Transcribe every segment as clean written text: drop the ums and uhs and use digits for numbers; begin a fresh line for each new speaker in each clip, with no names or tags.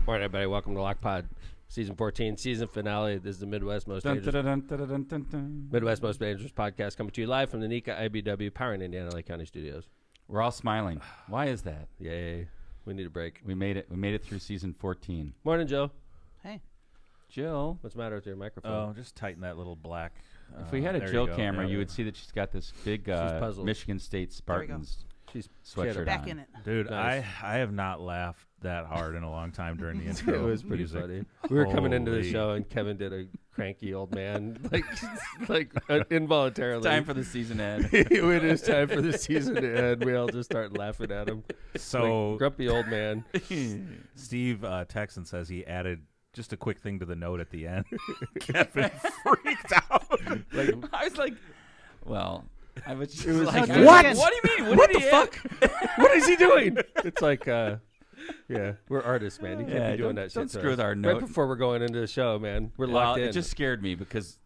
Morning, everybody. Welcome to Lock Pod, Season 14, season finale. This is the Midwest Most Dangerous podcast coming to you live from the Nika IBW Power in Indiana Lake County Studios.
We're all smiling. Why is that?
Yay. We need a break.
We made it. We made it through season 14.
Morning, Joe.
Hey.
Jill.
What's the matter with your microphone?
Oh, just tighten that little black.
If we had a Jill camera, you would see that she's got this big Michigan State Spartans sweatshirt
back
on.
in it.
Dude,
Nice.
I have not laughed that hard in a long time during the intro.
It was pretty
music.
funny. We were coming into the
Holy.
show, and Kevin did a cranky old man, like involuntarily.
Time for the season end.
It is time for the season to end. We all just start laughing at him.
So
Like, grumpy old man.
Steve texts and says he added just a quick thing to the note at the end. Kevin freaked out.
Like,
I was like, well, I was just
It was
like,
like,
what?
What do you mean?
what
did
the
he
fuck? What is he doing? It's like, yeah, we're artists, man. You can't be doing that shit.
Don't
to
screw
us.
with our
Right
note.
before we're going into the show, man. We're
Well,
locked in.
it just scared me because,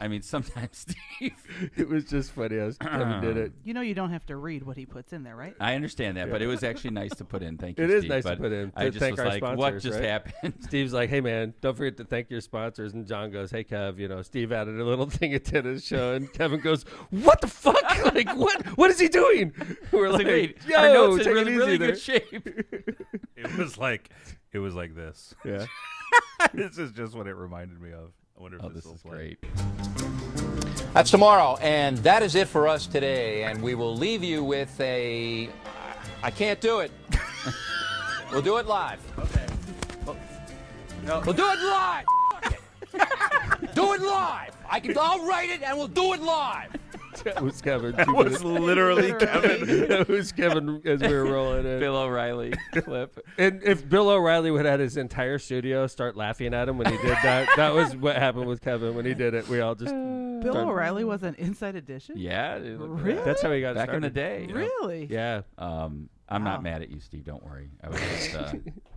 I mean, sometimes Steve.
It was just funny as Kevin did it.
You know you don't have to read what he puts in there, right?
I understand that, but it was actually nice to put in. Thank you,
It is
Steve,
nice to
but
put in.
I
To
just
thank
was
our
like, what
sponsors,
just
right?
happened?
Steve's like, hey, man, don't forget to thank your sponsors. And John goes, hey, Kev, Steve added a little thing at the end of the show. And Kevin goes, what the fuck? Like, what is he doing? We're
I was like, wait,
yo,
our notes
take
in
it
really,
easy
really
there.
good shape.
It was like this.
Yeah.
This is just what it reminded me of. I wonder if
Oh,
this
this
will
is
play.
great.
That's tomorrow, and that is it for us today. And we will leave you with I can't do it. We'll do it live. Okay. We'll do it live. Do it live. I'll write it, and we'll do it live.
That was Kevin.
That was literally Kevin.
That was Kevin as we were rolling in.
Bill O'Reilly clip.
And if Bill O'Reilly would have had his entire studio start laughing at him when he did that, that was what happened with Kevin when he did it. We all just
Bill
started-
O'Reilly was an Inside Edition?
Yeah. Dude, look at
Really?
that.
That's how he got
Back
started.
in the day.
Really?
Yeah.
I'm
Wow.
not mad at you, Steve. Don't worry. I was just,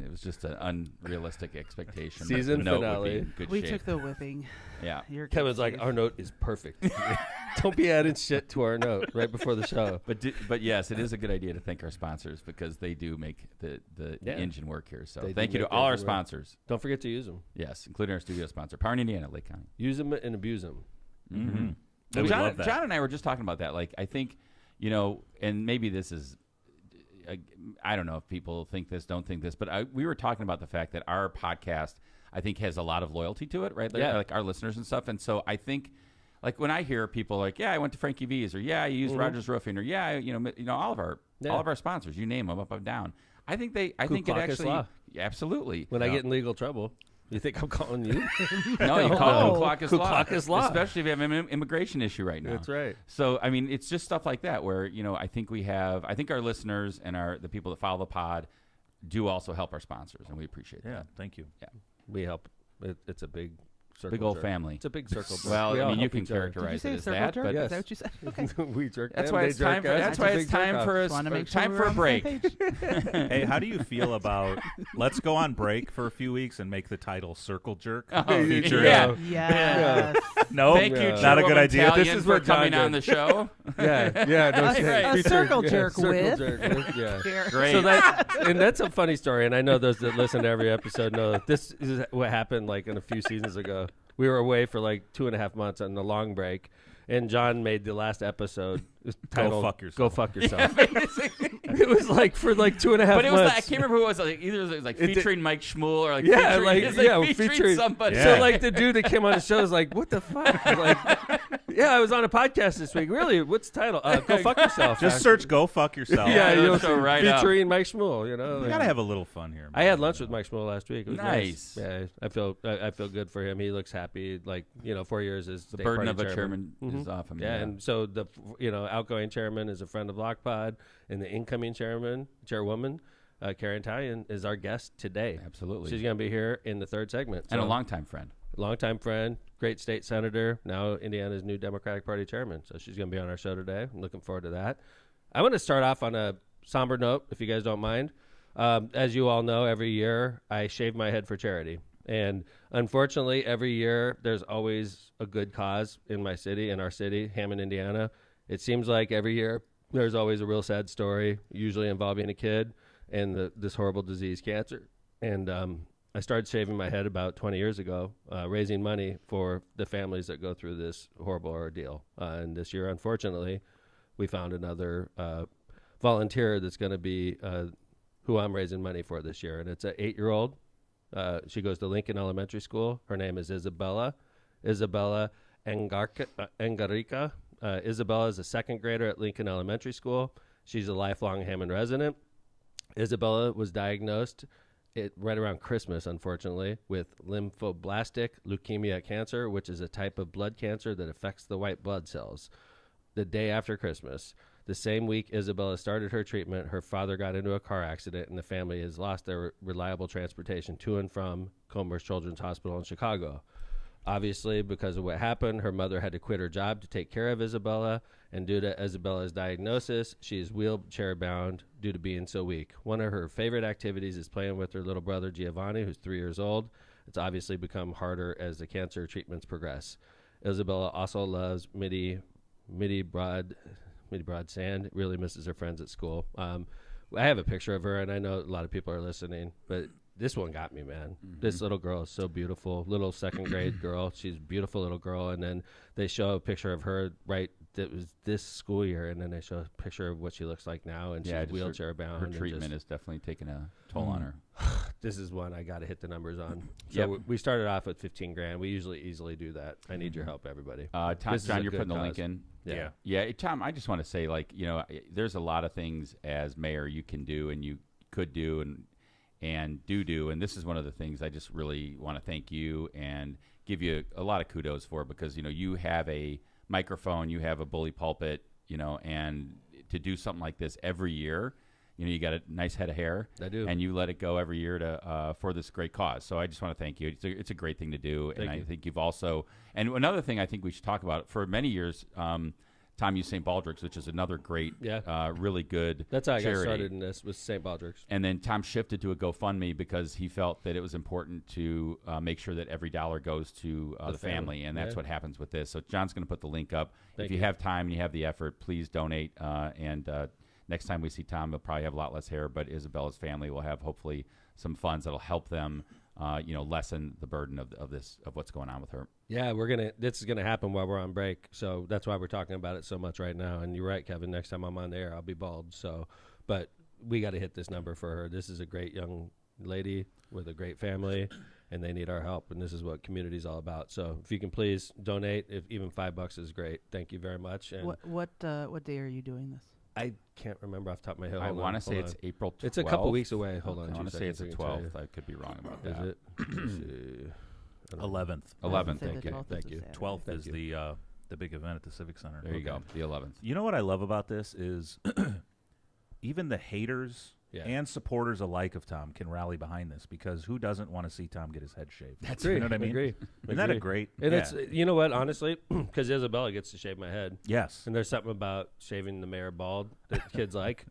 it was just an unrealistic expectation. that
Season
the note
finale.
Would be in good
We
shape.
took the whipping.
Yeah.
You're good,
Kevin's like,
Steve.
our note is perfect. Don't be adding shit to our note right before the show.
But yes, it is a good idea to thank our sponsors because they do make the
Yeah.
engine work here. So
They do
thank you to
make the
all our
engine work.
sponsors.
Don't forget to use them.
Yes, including our studio sponsor, Power in Indiana, Lake County.
Use them and abuse them.
Mm-hmm.
I would
John,
love that.
John and I were just talking about that. Like, I think, and maybe this is, I don't know if people think this, don't think this, but we were talking about the fact that our podcast, I think, has a lot of loyalty to it, right?
Yeah.
Like our listeners and stuff. And so I think, like, when I hear people like, yeah, I went to Frankie V's, or yeah, I used Rogers Roofing, or yeah, all of our sponsors, you name them, up and down. I think it
Klux
actually,
Law.
yeah, absolutely.
When I get in legal trouble, you think I'm calling you?
No, you call
No.
it
Klux Law.
especially if you have an immigration issue right now.
That's right.
So, I mean, it's just stuff like that where, I think our listeners and the people that follow the pod do also help our sponsors, and we appreciate
Yeah,
that.
thank you.
We help. It's a big circle
Big old
jerk.
family.
It's a big circle jerk.
Well,
We all
I mean, you
help
can
each other.
Did you
characterize
say
it as
circle
that,
jerk?
but
Yes.
Is that what you said? Okay.
We jerk
that's
them,
why
they
it's
jerk
time for
us.
that's
It's a
why
big
it's time
jerk-off.
for
Just want to make sure
time
we're
for a
on the
break.
same page.
Hey, how do you feel about let's go on break for a few weeks and make the title Circle Jerk?
Oh,
feature,
yeah.
Yes.
No,
Thank you,
Yeah.
not a good
Chairwoman
idea.
Tallian,
This is
for
what John
coming on
did.
the show.
Yeah, no
Right.
shit.
A
Featured-
circle jerk
circle
with.
jerk with, yeah.
Here.
Great.
So that's a funny story, and I know those that listen to every episode know that this is what happened like in a few seasons ago. We were away for like 2.5 months on the long break, and John made the last episode titled
fuck yourself.
Go fuck yourself. It was like for like 2.5
But it was
months.
like, I can't remember who it was. Like, either it was like
It did-
featuring Mike Schmuel or like
Yeah,
featuring,
like-
it's
yeah,
featuring
featuring-
somebody.
Yeah.
So like the dude that came on the show was like, "What the fuck?" Like, yeah, I was on a podcast this week. Really? What's the title? Go fuck yourself.
Just search "Go Fuck Yourself."
Yeah,
it'll
you'll
show
see,
right up.
featuring Mike Schmuel.
You
Like-
gotta have a little fun here.
I had lunch with Mike Schmuel last week. It was
Nice.
Yeah, I feel good for him. He looks happy. Like 4 years as
The
state
burden
party
of a chairman is off him.
Yeah, and so the outgoing chairman is a friend of Lockpod, and the incoming chairwoman, Karen Tallian, is our guest today.
Absolutely.
She's going to be here in the third segment.
And a
So,
longtime friend.
longtime friend, great state senator, now Indiana's new Democratic Party chairman. So she's going to be on our show today. I'm looking forward to that. I want to start off on a somber note, if you guys don't mind. As you all know, every year I shave my head for charity. And unfortunately, every year there's always a good cause in my city, in our city, Hammond, Indiana. It seems like every year there's always a real sad story, usually involving a kid and this horrible disease, cancer. And I started shaving my head about 20 years ago, raising money for the families that go through this horrible ordeal. And this year, unfortunately, we found another volunteer that's going to be who I'm raising money for this year. And it's an 8-year-old. She goes to Lincoln Elementary School. Her name is Isabella Engarica. Isabella is a second grader at Lincoln Elementary School. She's a lifelong Hammond resident. Isabella was diagnosed right around Christmas, unfortunately, with lymphoblastic leukemia cancer, which is a type of blood cancer that affects the white blood cells. The day after Christmas, the same week Isabella started her treatment, her father got into a car accident, and the family has lost their reliable transportation to and from Comer's Children's Hospital in Chicago. Obviously, because of what happened, her mother had to quit her job to take care of Isabella, and due to Isabella's diagnosis, she is wheelchair-bound due to being so weak. One of her favorite activities is playing with her little brother, Giovanni, who's 3 years old. It's obviously become harder as the cancer treatments progress. Isabella also loves midi broad sand, really misses her friends at school. I have a picture of her, and I know a lot of people are listening, but this one got me, man. Mm-hmm. This little girl is so beautiful. Little second grade girl. She's a beautiful little girl. And then they show a picture of her that was this school year, and then they show a picture of what she looks like now, and she's wheelchair bound.
Her treatment is definitely taking a toll on her.
This is one I got to hit the numbers on. So we started off with $15,000. We usually easily do that. I need your help, everybody.
John, you're putting the link in.
Yeah.
Tom, I just want to say, there's a lot of things as mayor you can do and you could do and do, and this is one of the things I just really want to thank you and give you a lot of kudos for, because you have a microphone, you have a bully pulpit, and to do something like this every year, you got a nice head of hair.
I do, and
you let it go every year to for this great cause. So I just want to thank you. It's a great thing to do, and I think you've also. And another thing I think we should talk about, for many years, Tom used St. Baldrick's, which is another great, really good
That's how I
charity.
got started in this, with St. Baldrick's.
And then Tom shifted to a GoFundMe because he felt that it was important to make sure that every dollar goes to the family, and that's what happens with this. So John's going to put the link up. If you have time and you have the effort, please donate. And next time we see Tom, he'll probably have a lot less hair, but Isabella's family will have hopefully some funds that'll help them lessen the burden of what's going on with her.
Yeah, this is gonna happen while we're on break, so that's why we're talking about it so much right now. And you're right, Kevin. Next time I'm on the air, I'll be bald. So, but we got to hit this number for her. This is a great young lady with a great family, and they need our help. And this is what community is all about. So, if you can please donate, if even $5 is great. Thank you very much. And
what day are you doing this?
I can't remember off the top of my head.
I want to say it's April 12th.
It's a couple weeks away. Hold on.
I want to say it's the 12th. I could be wrong about that.
Is it? Let's see.
11th.
11th.
Thank you. Thank you.
12th is the big event at the Civic Center.
There you go. The 11th.
You know what I love about this is even the haters and supporters alike of Tom can rally behind this, because who doesn't want to see Tom get his head shaved?
That's
you know what I mean?
Agree.
Isn't that a great?
And it's, you know what, honestly, because Isabella gets to shave my head.
Yes.
And there's something about shaving the mayor bald that kids like,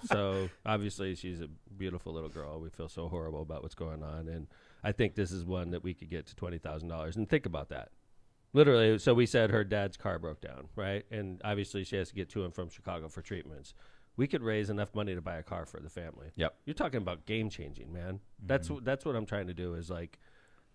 so obviously she's a beautiful little girl. We feel so horrible about what's going on. And I think this is one that we could get to $20,000. And think about that. Literally, so we said her dad's car broke down, right? And obviously she has to get to and from Chicago for treatments. We could raise enough money to buy a car for the family.
Yep.
You're talking about game changing, man. Mm-hmm. That's what I'm trying to do, is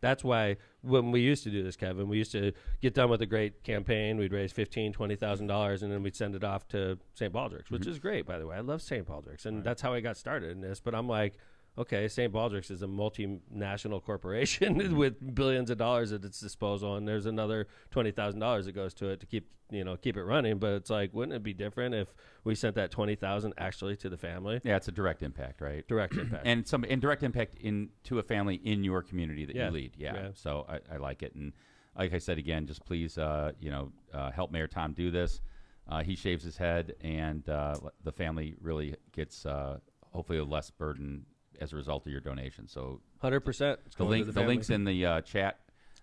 that's why when we used to do this, Kevin, we used to get done with a great campaign. We'd raise $15,000, $20,000, and then we'd send it off to St. Baldrick's, which is great, by the way. I love St. Baldrick's, and that's how I got started in this. But I'm like, okay, St. Baldrick's is a multinational corporation with billions of dollars at its disposal, and there's another $20,000 that goes to it to keep it running. But it's like, wouldn't it be different if we sent that $20,000 actually to the family?
Yeah, it's a direct impact, right?
Direct impact,
and direct impact to a family in your community that you lead. Yeah. So I like it, and like I said again, just please, help Mayor Tom do this. He shaves his head, and the family really gets hopefully a less burden as a result of your donation. So
100%.
The link's in the chat.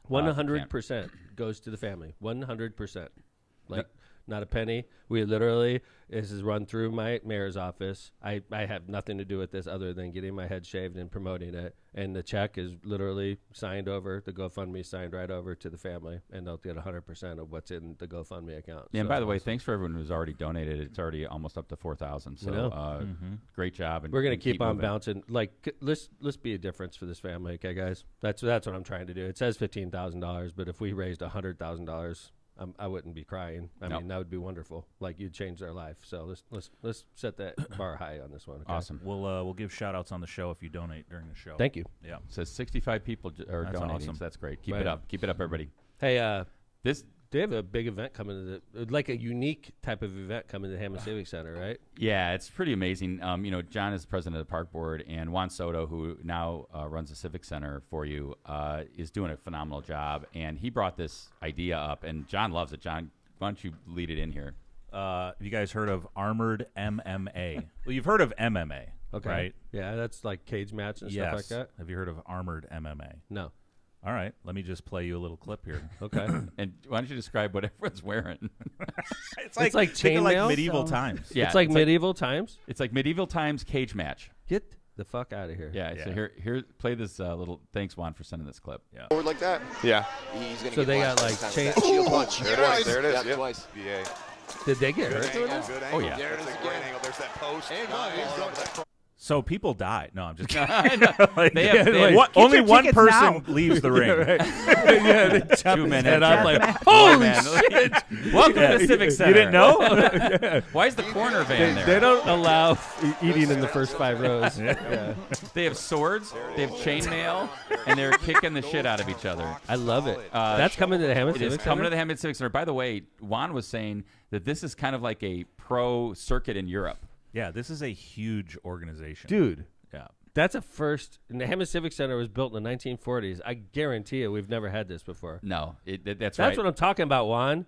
100% goes to the family. 100%. not a penny. We literally, this is run through my mayor's office. I have nothing to do with this other than getting my head shaved and promoting it. And the check is literally signed over, the GoFundMe signed right over to the family, and they'll get 100% of what's in the GoFundMe account.
Yeah, and by the way, thanks for everyone who's already donated. It's already almost up to 4,000. So great job. And
we're going to keep on
moving.
bouncing. Like, let's be a difference for this family, okay, guys? That's what I'm trying to do. It says $15,000, but if we raised $100,000, I wouldn't be crying. I mean, that would be wonderful. Like, you'd change their life. So let's set that bar high on this one. Okay?
Awesome.
We'll give shout outs on the show if you donate during the show.
Thank you.
Yeah.
It says 65 people are
That's
donating.
awesome.
So that's great. Keep
Right.
it up. Keep it up, everybody.
Hey,
This.
they have a big event coming to like a unique type of event coming to the Hammond Civic Center, right?
Yeah, it's pretty amazing. John is president of the park board, and Juan Soto, who now runs the Civic Center for you, is doing a phenomenal job. And he brought this idea up, and John loves it. John, why don't you lead it in here?
Have you guys heard of armored MMA? Well, you've heard of MMA,
Okay.
right?
Yeah, that's like cage match and
Yes.
stuff like that.
Have you heard of armored MMA?
No.
All right, let me just play you a little clip here.
Okay.
And why don't you describe what everyone's wearing?
It's like
think of like
chainmail?
medieval
So-
times.
Yeah,
it's like medieval times.
It's like medieval times cage match.
Get the fuck out of here.
Yeah. So here, play this little. Thanks, Juan, for sending this clip.
Yeah.
Forward like that.
Yeah.
He's gonna
So
get
they got,
blasted
like,
next time with
chain-
that shield punch.
There it is. There it is.
Yeah,
Yep.
twice.
BA.
Did they get hurt doing
Angle,
this?
good
Oh,
angle.
yeah.
There it
That's
is
a great
again.
angle. There's that post.
And
Nice.
he's going back.
So people die. No, I'm just kidding.
They have
What-
Get
only
your
one
tickets
person
now.
leaves the ring.
Yeah, they chop
Two
his
men
head
enter.
off like,
Oh,
holy
man.
shit.
Welcome to the Civic Center.
You didn't know?
Why is the corner van there?
They don't allow eating in the first 5 rows. Yeah.
They have swords, they have chainmail, and they're kicking the shit out of each other.
I love it. That's coming to the Hammond
It is
Civic
coming to
Center?
the Hammond Civic Center. By the way, Juan was saying that this is kind of like a pro circuit in Europe.
Yeah, this is a huge organization.
Dude,
Yeah.
that's a first. And the Hammond Civic Center was built in the 1940s. I guarantee you we've never had this before.
No, that's
That's
right.
what I'm talking about, Juan.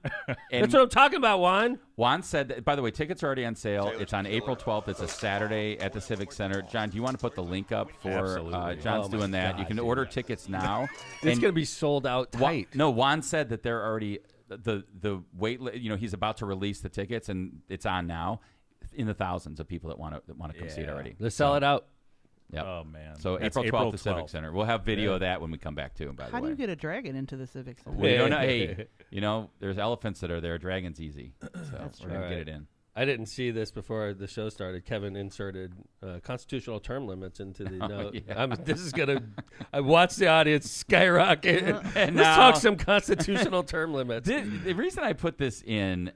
And
That's what I'm talking about, Juan.
Juan said that, by the way, tickets are already on sale. It's on April 12th. It's a Saturday at the Civic Center. John, do you want to put the link up for
Absolutely.
John's
Oh, my
doing that?
God,
You can
dude.
order tickets now.
It's
And
going to be sold out tight.
No, Juan said that they're already the wait. He's about to release the tickets, and it's on now. In the thousands of people that want to come see it
Yeah.
already.
Let's sell it out.
Yep.
Oh, man.
So
That's
April 12th, the
12th.
Civic Center. We'll have video of that when we come back too. By the
How
way,
do you get a dragon into the Civic Center?
we don't know. Hey, there's elephants that are there. Dragons easy. So
That's
we're
true.
gonna get
Alright.
it in.
I didn't see this before the show started. Kevin inserted constitutional term limits into the note.
yeah.
This is gonna. I watched the audience skyrocket.
And
Let's
now-
talk some constitutional term limits.
The reason I put this in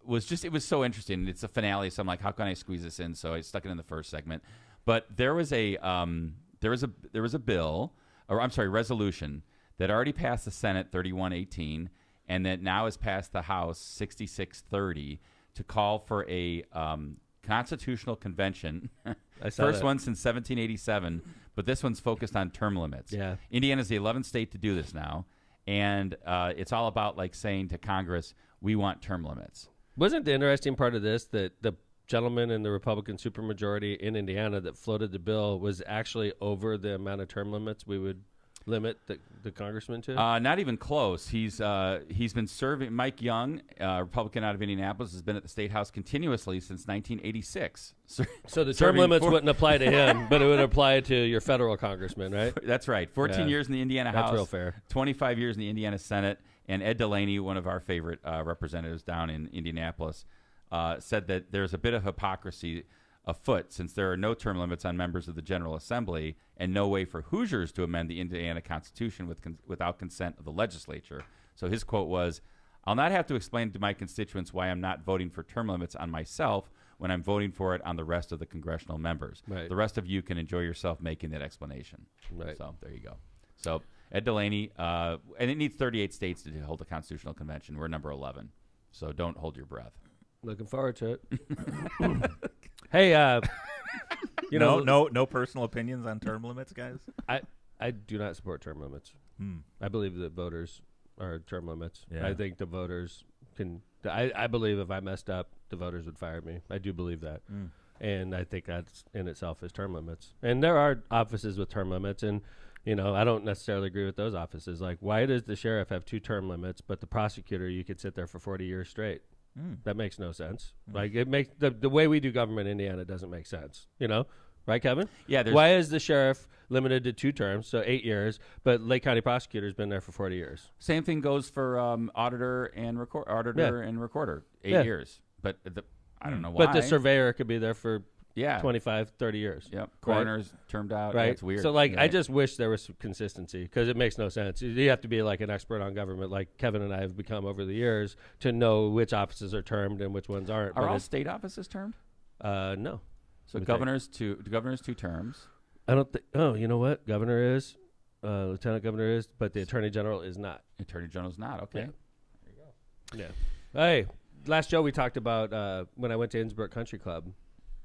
was just it was so interesting. It's a finale, so I'm like, how can I squeeze this in? So I stuck it in the first segment. But there was a bill, or I'm sorry, resolution that already passed the Senate 3118, and that now has passed the House 6630 to call for a constitutional convention.
I saw
First
that.
one since 1787, but this one's focused on term limits.
Yeah.
Indiana's the 11th state to do this now, and it's all about like saying to Congress, we want term limits.
Wasn't the interesting part of this that the gentleman in the Republican supermajority in Indiana that floated the bill was actually over the amount of term limits we would limit the congressman to?
Not even close. He's been serving. Mike Young, Republican out of Indianapolis, has been at the State House continuously since 1986.
So the term
serving
limits
four-
wouldn't apply to him, but it would apply to your federal congressman, right?
That's right. 14
Yeah.
years in the Indiana
That's
House.
real fair.
25 years in the Indiana Senate. And Ed Delaney, one of our favorite representatives down in Indianapolis, said that there's a bit of hypocrisy afoot since there are no term limits on members of the General Assembly and no way for Hoosiers to amend the Indiana Constitution without consent of the legislature. So his quote was, "I'll not have to explain to my constituents why I'm not voting for term limits on myself when I'm voting for it on the rest of the congressional members.
Right.
The rest of you can enjoy yourself making that explanation."
Right.
So there you go. So Ed Delaney, and it needs 38 states to hold a constitutional convention. We're number 11. So don't hold your breath.
Looking forward to it. Hey,
no personal opinions on term limits, guys.
I do not support term limits. I believe that voters are term limits.
Yeah.
I think the voters can. I believe if I messed up, the voters would fire me. I do believe that, and I think that's in itself is term limits. And there are offices with term limits, and I don't necessarily agree with those offices. Like, why does the sheriff have 2 term limits, but the prosecutor you could sit there for 40 years straight? That makes no sense. Like it makes the way we do government in Indiana doesn't make sense. You know, right, Kevin?
Yeah.
Why is the sheriff limited to 2 terms, so 8 years, but Lake County prosecutor's been there for 40 years?
Same thing goes for auditor and recorder. 8 years, but I don't know why.
But the surveyor could be there for 25, 30 years.
Yep. Coroner's termed out.
Right.
That's weird.
So, like, I just wish there was some consistency because it makes no sense. You have to be, like, an expert on government like Kevin and I have become over the years to know which offices are termed and which ones aren't.
Are all state offices termed?
No.
So governor's 2 terms.
I don't think. Oh, you know what? Governor is. Lieutenant governor is. But the attorney general is not.
Attorney general's not. Okay.
Yeah. There you go. Yeah. Hey, last show we talked about when I went to Innsbruck Country Club.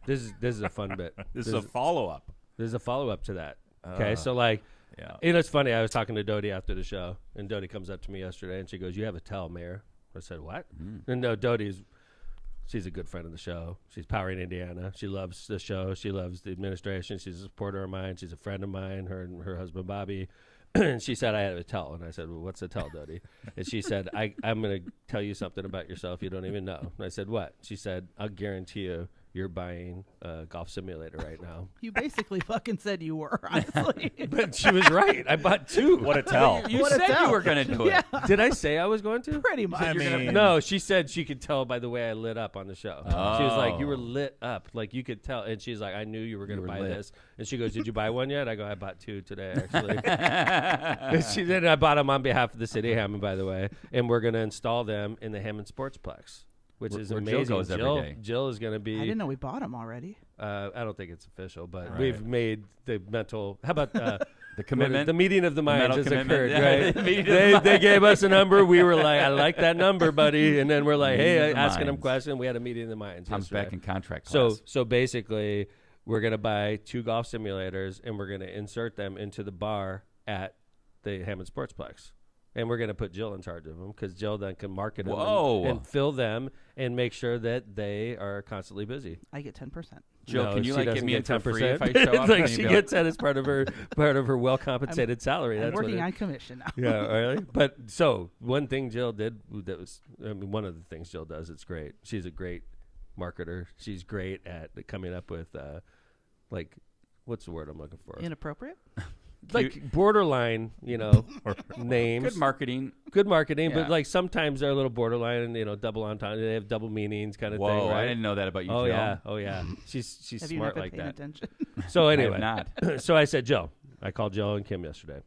This is a fun bit.
This is a follow-up.
There's a follow-up to that. Okay, so like, you know, it's funny. I was talking to Dodie after the show, and Dodie comes up to me yesterday, and she goes, "You have a tell, Mayor." I said, "What?" And no, she's a good friend of the show. She's powering Indiana. She loves the show. She loves the administration. She's a supporter of mine. She's a friend of mine. Her and her husband Bobby. And she said I had a tell, and I said, "Well, what's a tell, Dodie?" And she said, "I'm going to tell you something about yourself you don't even know." And I said, "What?" She said, "I'll guarantee you." You're buying a golf simulator right now.
You basically fucking said you were, honestly.
But she was right. I bought 2.
What a tell.
You said you were going to do it.
Did I say I was going to?
Pretty much.
I mean,
No, she said she could tell by the way I lit up on the show. She was like, "You were lit up. Like, you could tell." And she's like, "I knew you were going to buy this." And she goes, "Did you buy one yet?" I go, "I bought 2 today, actually." And she said, "I bought them on behalf of the city of Hammond, by the way. And we're going to install them in the Hammond Sportsplex." Which is
where
amazing.
Jill goes every day.
Jill is going to be.
I didn't know we bought them already.
I don't think it's official, but we've made the mental. How about
the commitment?
The meeting of the minds has occurred,
yeah,
right? They gave us a number. We were like, "I like that number, buddy." And then we're like, "Hey," asking them questions. We had a meeting of the minds.
Tom's back in contract
class.
So
so basically, we're going to buy 2 golf simulators, and we're going to insert them into the bar at the Hammond Sportsplex. And we're going to put Jill in charge of them because Jill then can market them and fill them and make sure that they are constantly busy.
I get 10%.
Jill,
No,
can you
she
like get
doesn't
me in
get
for
10%.
free if I show up?
Like she gets that as part of her well compensated salary.
I'm
That's
working
what
on commission now.
Yeah, really. But so one thing Jill did that was, I mean, one of the things Jill does, it's great. She's a great marketer. She's great at coming up with like, what's the word I'm looking for?
Inappropriate?
Like borderline, you know, names.
Good marketing.
Good marketing,
Yeah.
but like sometimes they're a little borderline and, you know, double entendre. They have double meanings kind of thing,
Whoa,
right?
I didn't know that about you,
Oh,
Jill.
yeah. Oh, yeah. She's
Have you
smart
not
like
been paying
that.
attention?
So
I
anyway,
have not.
so I said, Jill, I called Jill and Kim yesterday.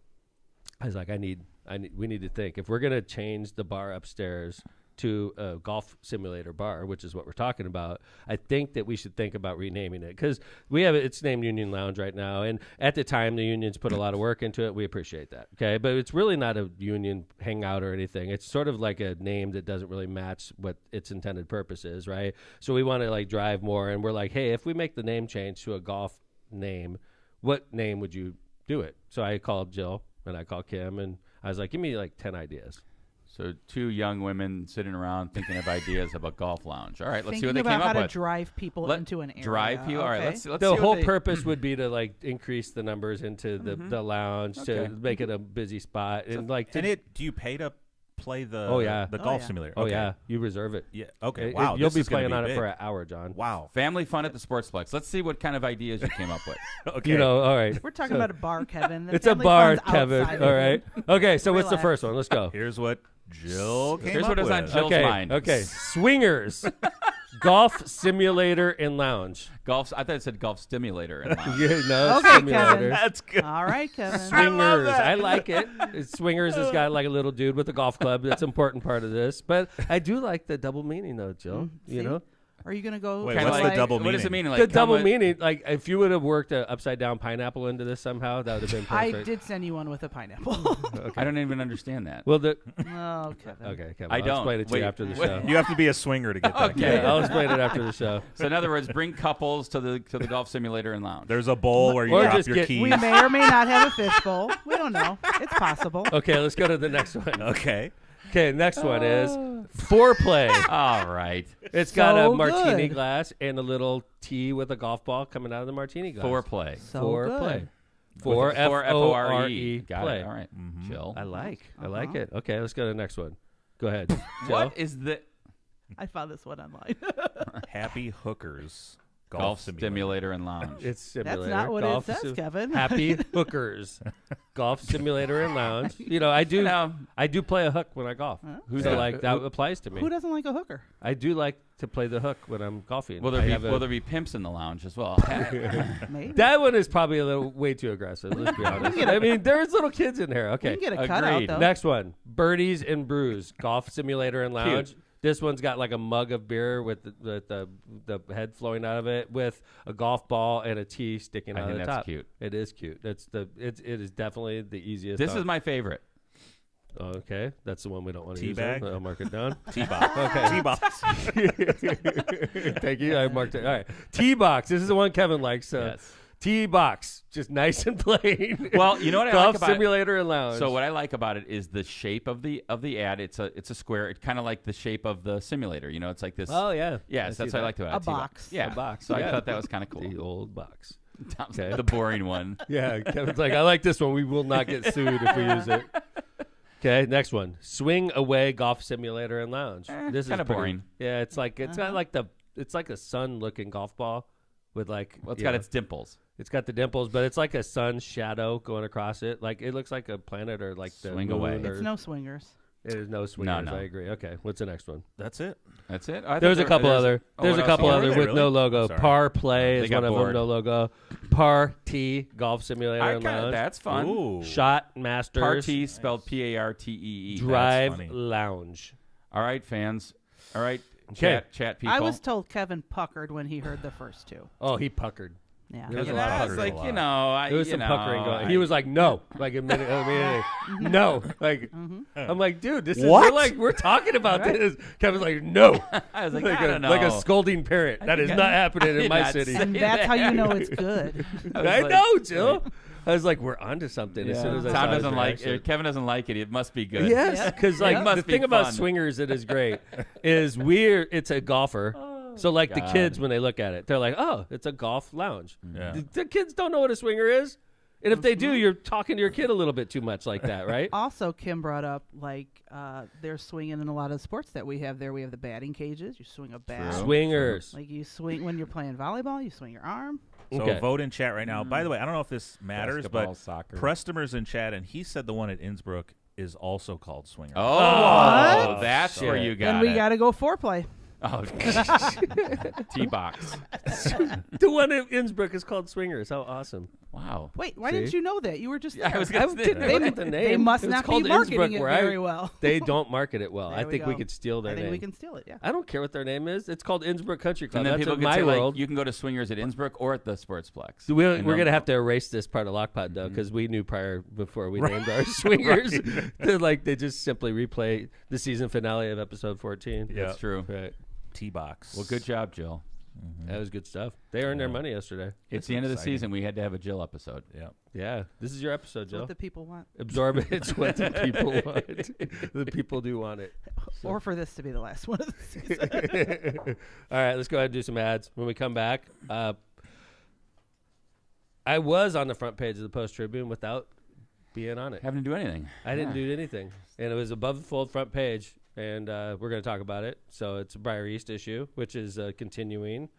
I was like, we need to think. If we're going to change the bar upstairs to a golf simulator bar, which is what we're talking about, I think that we should think about renaming it because it's named Union Lounge right now. And at the time, the unions put a lot of work into it. We appreciate that. Okay. But it's really not a union hangout or anything. It's sort of like a name that doesn't really match what its intended purpose is. Right. So we want to like drive more. And we're like, hey, if we make the name change to a golf name, what name would you do it? So I called Jill and I called Kim and I was like, give me like 10 ideas.
So 2 young women sitting around thinking of ideas about golf lounge. All right, let's see what they
Thinking
came
about
up
how
with.
to drive people into an area.
Drive people. All right,
Okay.
let's
The
see what
whole
they-
purpose would be to like increase the numbers into the lounge
Okay.
to make it a busy spot and like.
Do you pay to play the
Oh,
golf
yeah.
simulator?
Oh
Okay.
yeah, you reserve it.
Yeah. Okay.
It-
Wow.
you'll
this
be
is gonna
playing on
big.
it for an hour, John.
Wow.
Family fun at the Sportsplex. Let's see what kind of ideas you came up with.
Okay.
You know, all right.
We're talking about a bar, Kevin. The
It's a
family
bar,
fun's
Kevin.
outside
All
of
right.
it.
Okay, so what's the
Relax.
first one? Let's go.
Here's what Jill came
Here's
up
what is on
with.
Jill's
Okay.
mind.
Okay. Swingers, golf simulator and lounge.
Golf. I thought it said golf stimulator. And lounge.
Yeah, no,
Okay,
simulator.
Kevin.
That's good.
All right, Kevin.
Swingers. I like it. Swingers has got like a little dude with a golf club. That's an important part of this. But I do like the double meaning though, Jill. You
See?
know?
Are you going to go?
Wait,
Kinda
what's
like-
the double
What does it
meaning?
mean? Like
The
come
double
with-
meaning, like if you would have worked an upside down pineapple into this somehow, that would have been
I
perfect.
did send you one with a pineapple.
I don't even understand that.
Well, the
Oh, Kevin.
okay, Kevin,
I
I'll
don't.
explain it to you
Wait,
after the
wait.
show.
You have to be a swinger to get that.
Okay.
Yeah, I'll explain it after the show.
So in other words, bring couples to the golf simulator and lounge.
There's a bowl where you
Or
drop
just
your
get-
keys.
We may or may not have a fishbowl. We don't know. It's possible.
Okay, let's go to the next one.
Okay.
Okay, next one is foreplay.
All right.
It's got a
So
martini
good.
glass and a little tea with a golf ball coming out of the martini glass.
Foreplay.
So
Foreplay.
good.
For F-O-R-E.
Got
Play.
it. All right. Jill.
I like it. Okay, let's go to the next one. Go ahead. Jill.
What is the?
I found this one online.
Happy Hookers
Golf Simulator and Lounge.
It's simulator.
That's not what
golf
it says, Kevin.
Happy Hookers Golf Simulator and Lounge. I do play a hook when I golf.
Who's
So
that?
that applies to me.
Who doesn't like a hooker?
I do like to play the hook when I'm golfing.
Will there be pimps in the lounge as well?
Maybe.
That one is probably a little way too aggressive. Let's be honest. I mean, there's little kids in here. Okay.
You can get a cutout,
Agreed.
though.
Next one, Birdies and Brews Golf Simulator and Lounge. Cute. This one's got like a mug of beer with the head flowing out of it, with a golf ball and a tee sticking out of the top.
That's cute.
It is cute. It is definitely the easiest.
This is my favorite.
Okay, that's the one we don't want to use.
Teabag?
I'll mark it down.
T-box.
Okay.
T-box.
Thank you. I marked it. All right. T-box. This is the one Kevin likes.
Yes.
T-box. Just nice and plain.
Well, you know what I
Golf
like about
Simulator and Lounge.
So what I like about it is the shape of the ad. It's a square. It's kind of like the shape of the simulator. It's like this.
Oh yeah.
Yes, that's what I like about it.
A box.
Yeah,
A box.
So
Yeah.
I thought that was kind of cool.
The old box.
Okay. The boring one.
Yeah. Kevin's like, I like this one. We will not get sued if we use it. Okay, next one. Swing Away Golf Simulator and Lounge. This is
kinda
pretty-
boring.
Yeah, it's like got like it's like a sun looking golf ball with like
It's got its dimples.
It's got the dimples, but it's like a sun shadow going across it. Like it looks like a planet or like the
Swing
moon
away.
or-
It's no swingers.
It is no swingers.
No.
I agree. Okay, what's the next one?
That's it.
That's it.
There's a couple other. There's a couple other with
Really?
no logo.
Sorry.
Par Play
They
is
got
one of them.
bored.
No logo. Par T Golf Simulator and Lounge.
That's fun.
Ooh.
Shot Masters.
Party spelled Partee.
Drive
funny.
Lounge.
All right, fans. All right,
Okay.
chat people.
I was told Kevin puckered when he heard the first two.
Oh, he puckered.
Yeah.
There was a
You
lot
know,
of
it's
puckering.
like,
There was some puckering going. He was like, "No," like immediately, no. Like, I'm like, dude, this
What?
is we're talking about this. Kevin's like, "No,"
I was like,
like
I
a,
don't know.
like a scolding parrot. That is
think
not
I
happening in
did
my
not
city.
say
And that's how you
that.
know it's good.
I
like-
know, Jill. I was like, we're onto something as soon as I
Tom
saw his
doesn't like
reaction.
it. Kevin doesn't like it. It must be good.
Yes,
Yeah.
because
It
like
must
the
be
thing about
fun.
swingers that is great is it's a golfer. So like the
God.
kids when they look at it, they're like, "Oh, it's a golf lounge."
Yeah.
The kids don't know what a swinger is, and if they do, you're talking to your kid a little bit too much like that, right?
Also, Kim brought up they're swinging in a lot of sports that we have there. We have the batting cages. You swing a bat.
True.
Swingers.
Like you swing when you're playing volleyball. You swing your arm.
So
Okay.
vote in chat right now. By the way, I don't know if this matters,
Basketball,
but
soccer.
Preston's in chat, and he said the one at Innsbruck is also called Swinger.
Oh, that's
shit.
where you got
Then we
it.
got to go foreplay.
Oh, T-box.
The one in Innsbruck is called Swingers. How awesome!
Wow.
Wait, why
See?
didn't you know that? You were just there.
I was
I
gonna say
didn't
that.
look at the name.
They must
It was
not be
called
marketing
Innsbruck,
it
where
very well.
They don't market it well.
There
I
we
think we
go.
could steal their
I think
name.
we can steal it. Yeah.
I don't care what their name is. It's called Innsbruck Country Club.
And then
That's
people
in
could
my
say,
world.
like, you can go to Swingers at Innsbruck or at the Sportsplex.
So we're
And
going to
they'll-
have to erase this part of Lockpod, though, because we knew prior before we named our swingers. They just simply replay the season finale of episode 14.
Yeah.
That's true.
Right.
T-box.
Well, good job, Jill.
That was good stuff. They earned their money yesterday.
It's the end of the
exciting.
season. We had to have a Jill episode.
Yeah.
Yeah. This is your episode,
That's
Joe.
what the people want.
Absorb it. It's what the people want. The people do want it.
Or for this to be the last one of the season.
All right, let's go ahead and do some ads. When we come back, I was on the front page of the Post Tribune without being on it.
Having to do anything.
I didn't do anything, and it was above the fold front page, and we're going to talk about it. So it's a Briar East issue, which is continuing.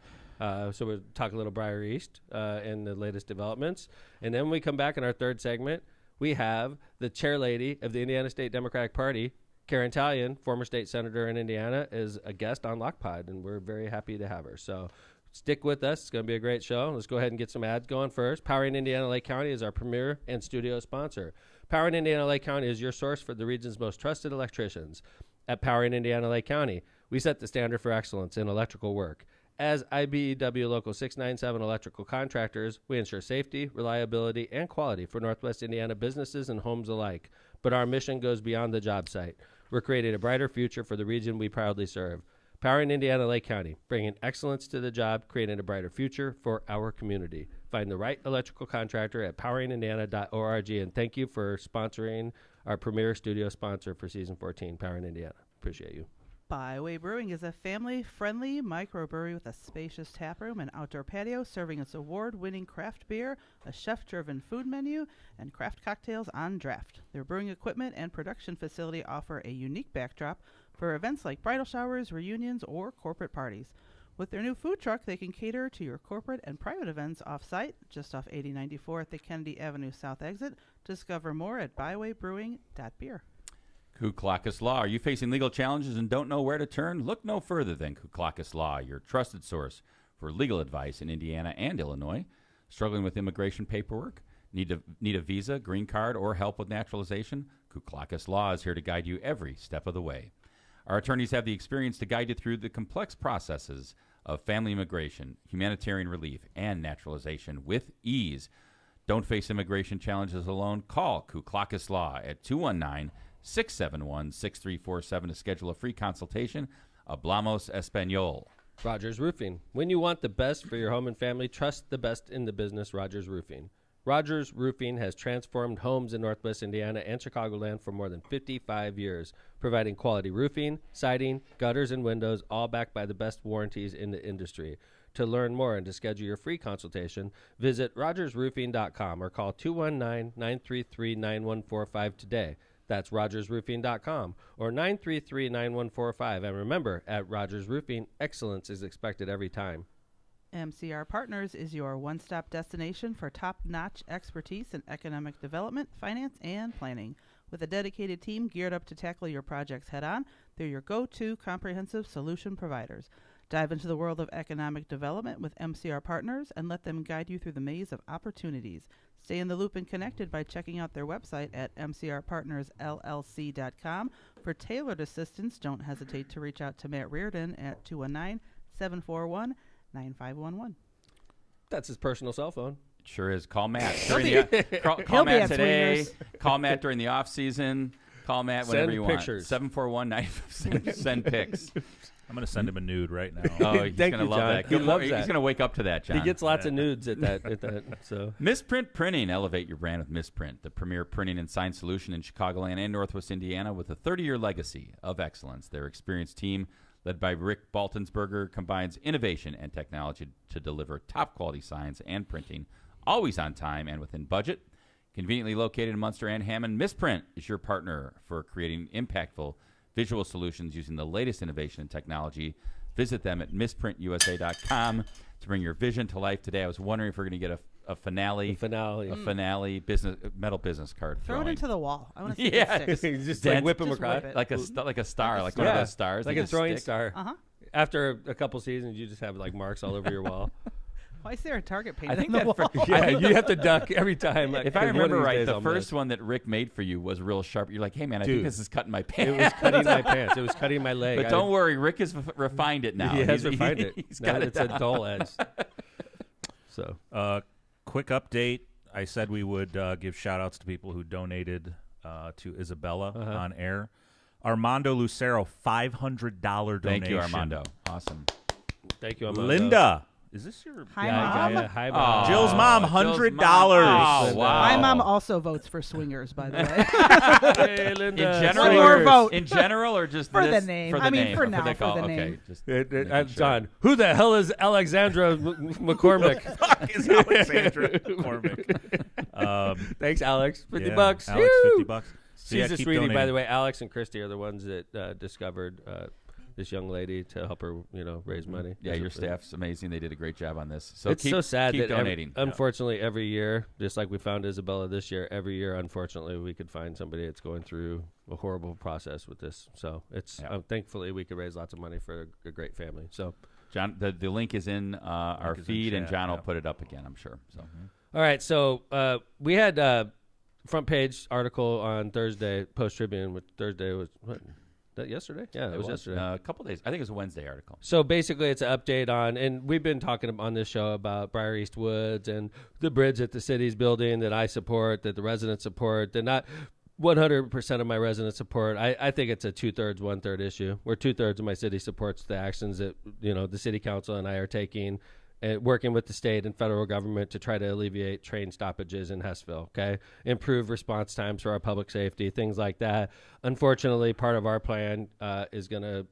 So we'll talk a little Briar East and the latest developments. And then when we come back in our third segment, we have the chair lady of the Indiana State Democratic Party, Karen Tallian, former state senator in Indiana, is a guest on Lockpod, and we're very happy to have her. So stick with us. It's going to be a great show. Let's go ahead and get some ads going first. Powering Indiana Lake County is our premier and studio sponsor. Powering Indiana Lake County is your source for the region's most trusted electricians. At Powering Indiana Lake County, we set the standard for excellence in electrical work. As IBEW Local 697 electrical contractors, we ensure safety, reliability, and quality for Northwest Indiana businesses and homes alike. But our mission goes beyond the job site. We're creating a brighter future for the region we proudly serve. Powering Indiana Lake County, bringing excellence to the job, creating a brighter future for our community. Find the right electrical contractor at poweringindiana.org. And thank you for sponsoring our premier studio sponsor for Season 14, Powering Indiana. Appreciate you.
Byway Brewing is a family-friendly microbrewery with a spacious taproom and outdoor patio, serving its award-winning craft beer, a chef-driven food menu, and craft cocktails on draft. Their brewing equipment and production facility offer a unique backdrop for events like bridal showers, reunions, or corporate parties. With their new food truck, they can cater to your corporate and private events off-site, just off 8094 at the Kennedy Avenue South exit. Discover more at bywaybrewing.beer.
Kuklakis Law. Are you facing legal challenges and don't know where to turn? Look no further than Kuklakis Law, your trusted source for legal advice in Indiana and Illinois. Struggling with immigration paperwork? Need a visa, green card, or help with naturalization? Kuklakis Law is here to guide you every step of the way. Our attorneys have the experience to guide you through the complex processes of family immigration, humanitarian relief, and naturalization with ease. Don't face immigration challenges alone. Call Kuklakis Law at 219-671-6347 to schedule a free consultation. Hablamos Español.
Rogers Roofing. When you want the best for your home and family, trust the best in the business, Rogers Roofing. Rogers Roofing has transformed homes in Northwest Indiana and Chicagoland for more than 55 years, providing quality roofing, siding, gutters, and windows, all backed by the best warranties in the industry. To learn more and to schedule your free consultation, visit rogersroofing.com or call 219-933-9145 today. That's rogersroofing.com or 933-9145. And remember, at Rogers Roofing, excellence is expected every time.
MCR Partners is your one-stop destination for top-notch expertise in economic development, finance, and planning. With a dedicated team geared up to tackle your projects head-on, they're your go-to comprehensive solution providers. Dive into the world of economic development with MCR Partners and let them guide you through the maze of opportunities. Stay in the loop and connected by checking out their website at mcrpartnersllc.com. For tailored assistance, don't hesitate to reach out to Matt Reardon at 219-741-9511.
That's his personal cell phone.
It sure is. Call Matt.
Call
Matt
at
today.
Swingers.
Call Matt during the off season. Call Matt whenever
Send
you
pictures.
want. 741-9. Send pics.
I'm going to send him a nude right now.
Oh, he's
Thank
going to
you,
love
John.
that.
He loves
He's
that.
going to wake up to that, John.
He gets lots of nudes at that. So
Misprint Printing. Elevate your brand with Misprint, the premier printing and sign solution in Chicagoland and Northwest Indiana with a 30-year legacy of excellence. Their experienced team, led by Rick Baltensberger, combines innovation and technology to deliver top-quality signs and printing, always on time and within budget. Conveniently located in Munster and Hammond, Misprint is your partner for creating impactful visual solutions using the latest innovation and technology. Visit them at misprintusa.com to bring your vision to life today. I was wondering if we're going to get a finale business metal business card.
Throw it into the wall. I want to see
Yeah.
it sticks.
just
Dent.
like whip him
Just
across.
whip it.
like a star, like one of those stars,
like
that
a
just
throwing
stick.
star.
Uh-huh.
After a couple seasons, you just have like marks all over your wall.
Why is there a target painted
I think
on the
that
wall?
Yeah, you have to duck every time. Like,
If I
'cause one of
remember
these
right,
days
the
I'll
first
miss.
one that Rick made for you was real sharp. You're like, hey man, I
Dude,
think this is cutting my
It
pants.
was cutting my pants. It was cutting my leg.
But don't worry, Rick has refined it now.
He has refined it.
He's
Now
got it
it's a
down.
dull edge. So
Quick update. I said we would give shout-outs to people who donated to Isabella on air. Armando Lucero, $500 donation.
Thank you, Armando. Awesome.
thank you, Armando.
Linda, is this your...
Hi,
Yeah,
Mom.
hi,
Oh,
Mom.
Jill's mom,
Jill's
$100.
mom. Oh, wow.
My mom also votes for swingers, by the way.
Hey, Linda.
In general,
One more
or,
vote.
in general, or just
For the
this,
name.
For the
I mean,
name.
for
or
now,
the
for
call.
the
Okay,
name.
just
John, who the hell is Alexandra McCormick?
is Alexandra McCormick.
Thanks, Alex. $50.
Alex,
Woo!
$50. So
She's
yeah,
a
keep
sweetie, by
donating.
the way. Alex and Christy are the ones that discovered this young lady to help her, raise money.
Yeah, your staff's amazing. They did a great job on this. So
It's
keep,
so sad
keep
that
donating.
unfortunately every year, just like we found Isabella this year, every year unfortunately we could find somebody that's going through a horrible process with this. So it's thankfully we could raise lots of money for a great family. So
John, the link is in our
is in
feed, and
chat,
John will
yeah.
put it up again, I'm sure. So
all right, so we had front page article on Thursday, Post Tribune, which Thursday was what? That yesterday? Yeah, it was yesterday.
A couple days. I think it was a Wednesday article.
So basically, it's an update on, and we've been talking on this show about Briar East Woods and the bridge that the city's building that I support, that the residents support, that not 100% of my residents support. I think it's a 2/3, 1/3 issue, where 2/3 of my city supports the actions that the city council and I are taking, working with the state and federal government to try to alleviate train stoppages in Hessville, okay? Improve response times for our public safety, things like that. Unfortunately, part of our plan is going to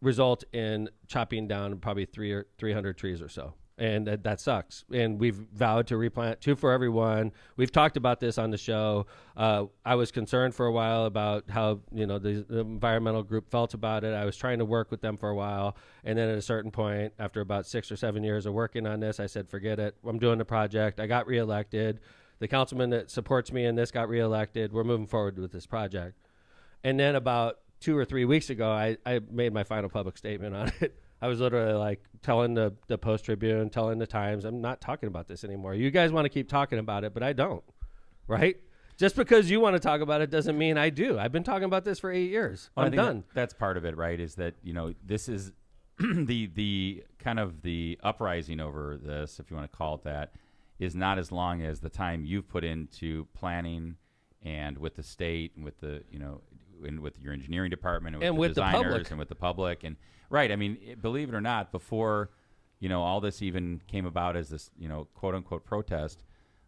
result in chopping down probably 300 trees or so. And that sucks. And we've vowed to replant 2 for everyone. We've talked about this on the show. I was concerned for a while about how, the environmental group felt about it. I was trying to work with them for a while. And then at a certain point, after about 6 or 7 years of working on this, I said, forget it. I'm doing the project. I got reelected. The councilman that supports me in this got reelected. We're moving forward with this project. And then about 2 or 3 weeks ago, I made my final public statement on it. I was literally like telling the Post-Tribune, telling the Times, I'm not talking about this anymore. You guys want to keep talking about it, but I don't, right? Just because you want to talk about it doesn't mean I do. I've been talking about this for 8 years.
Well,
I'm done.
That's part of it, right? Is that, this is the kind of the uprising over this, if you want to call it that, is not as long as the time you've put into planning and with the state and with the, and with your engineering department and with the designers
public.
and with the public. And right, I mean, believe it or not, before, all this even came about as this, quote unquote protest,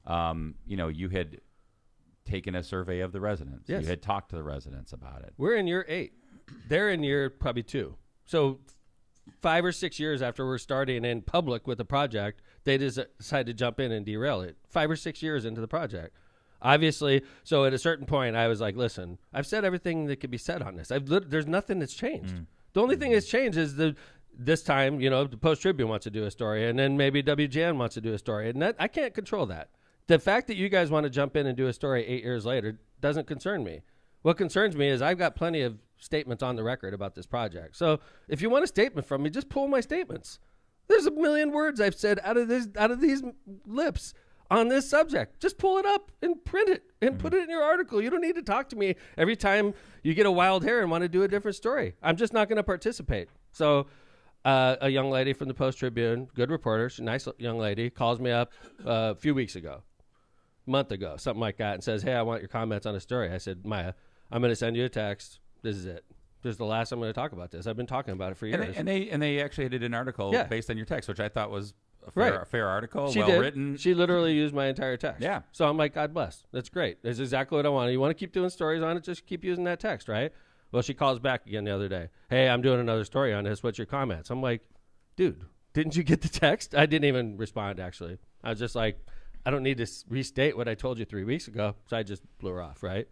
you had taken a survey of the residents.
Yes.
You had talked to the residents about it.
We're in year 8. They're in year probably 2. So 5 or 6 years after we're starting in public with the project, they decided to jump in and derail it. 5 or 6 years into the project. Obviously, so at a certain point, I was like, listen, I've said everything that could be said on this. There's nothing that's changed. The only thing that's changed is this time, the Post-Tribune wants to do a story, and then maybe WGN wants to do a story. And I can't control that. The fact that you guys want to jump in and do a story 8 years later doesn't concern me. What concerns me is I've got plenty of statements on the record about this project. So if you want a statement from me, just pull my statements. There's a million words I've said out of these lips on this subject. Just pull it up and print it and put it in your article. You don't need to talk to me every time you get a wild hair and want to do a different story. I'm just not going to participate. So a young lady from the Post-Tribune, good reporter, she's a nice young lady, calls me up a few weeks ago, month ago, something like that, and says, hey, I want your comments on a story. I said, Maya, I'm going to send you a text. This is it. This is the last I'm going to talk about this. I've been talking about it for years.
And they actually did an article based on your text, which I thought was a fair article,
she
well
did.
written.
She literally used my entire text.
Yeah.
So I'm like, God bless. That's great. That's exactly what I want. You want to keep doing stories on it, just keep using that text, right? Well, she calls back again the other day. Hey, I'm doing another story on this. What's your comments? I'm like, dude, didn't you get the text? I didn't even respond, actually. I was just like, I don't need to restate what I told you 3 weeks ago. So I just blew her off, right?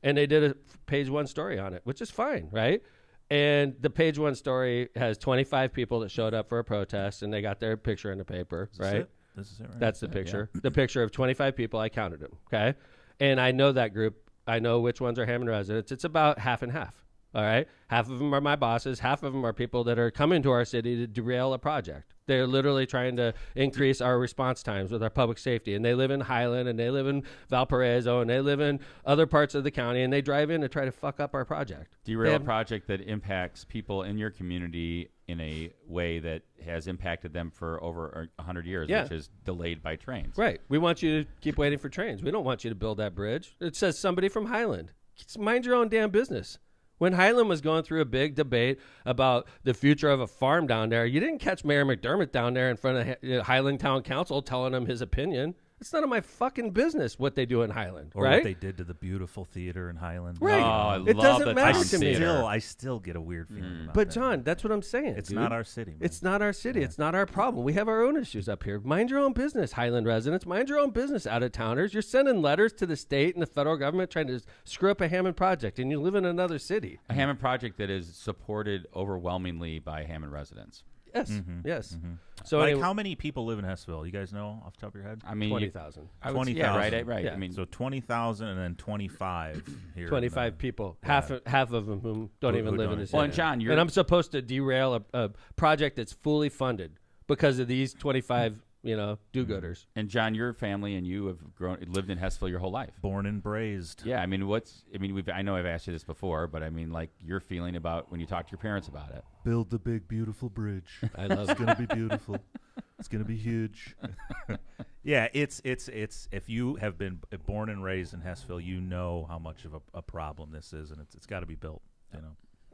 And they did a page 1 story on it, which is fine, right? And the page 1 story has 25 people that showed up for a protest, and they got their picture in the paper, right?
This is it, right?
That's the picture. Yeah. The picture of 25 people. I counted them, okay? And I know that group. I know which ones are Hammond residents. It's about half and half, all right? Half of them are my bosses. Half of them are people that are coming to our city to derail a project. They're literally trying to increase our response times with our public safety. And they live in Highland, and they live in Valparaiso, and they live in other parts of the county, and they drive in to try to fuck up our project.
Derail a project that impacts people in your community in a way that has impacted them for over 100 years, which is delayed by trains.
Right. We want you to keep waiting for trains. We don't want you to build that bridge. It says somebody from Highland. Mind your own damn business. When Highland was going through a big debate about the future of a farm down there, you didn't catch Mayor McDermott down there in front of Highland Town Council telling him his opinion. It's none of my fucking business what they do in Highland,
or
right?
what they did to the beautiful theater in Highland.
Right.
Oh, I
It
love
doesn't
the
matter
town
to me.
theater.
I still get a weird feeling about
But
that.
John, that's what I'm saying.
It's
dude.
not our city, man.
It's not our city. It's not our problem. We have our own issues up here. Mind your own business, Highland residents. Mind your own business, out-of-towners. You're sending letters to the state and the federal government trying to screw up a Hammond project, and you live in another city.
A Hammond project that is supported overwhelmingly by Hammond residents.
Yes, yes. So
like,
anyway,
how many people live in Hessville? You guys know off the top of your head?
I mean,
20,000.
20,000.
Yeah, right.
Yeah.
I mean,
So 20,000 and then 25 here.
25 people. Half of them who don't
Who
even live
don't
in the
even-
city.
Well, and John, you're
and I'm supposed to derail a project that's fully funded because of these 25, do-gooders.
and John, your family and you have lived in Hessville your whole life.
born and braised.
Yeah, I mean, I know I've asked you this before, but I mean, like, your feeling about when you talk to your parents about it.
Build the big beautiful bridge.
I love
It's gonna be beautiful. It's gonna be huge. Yeah, it's if you have been born and raised in Hessville, you know how much of a problem this is, and it's got to be built.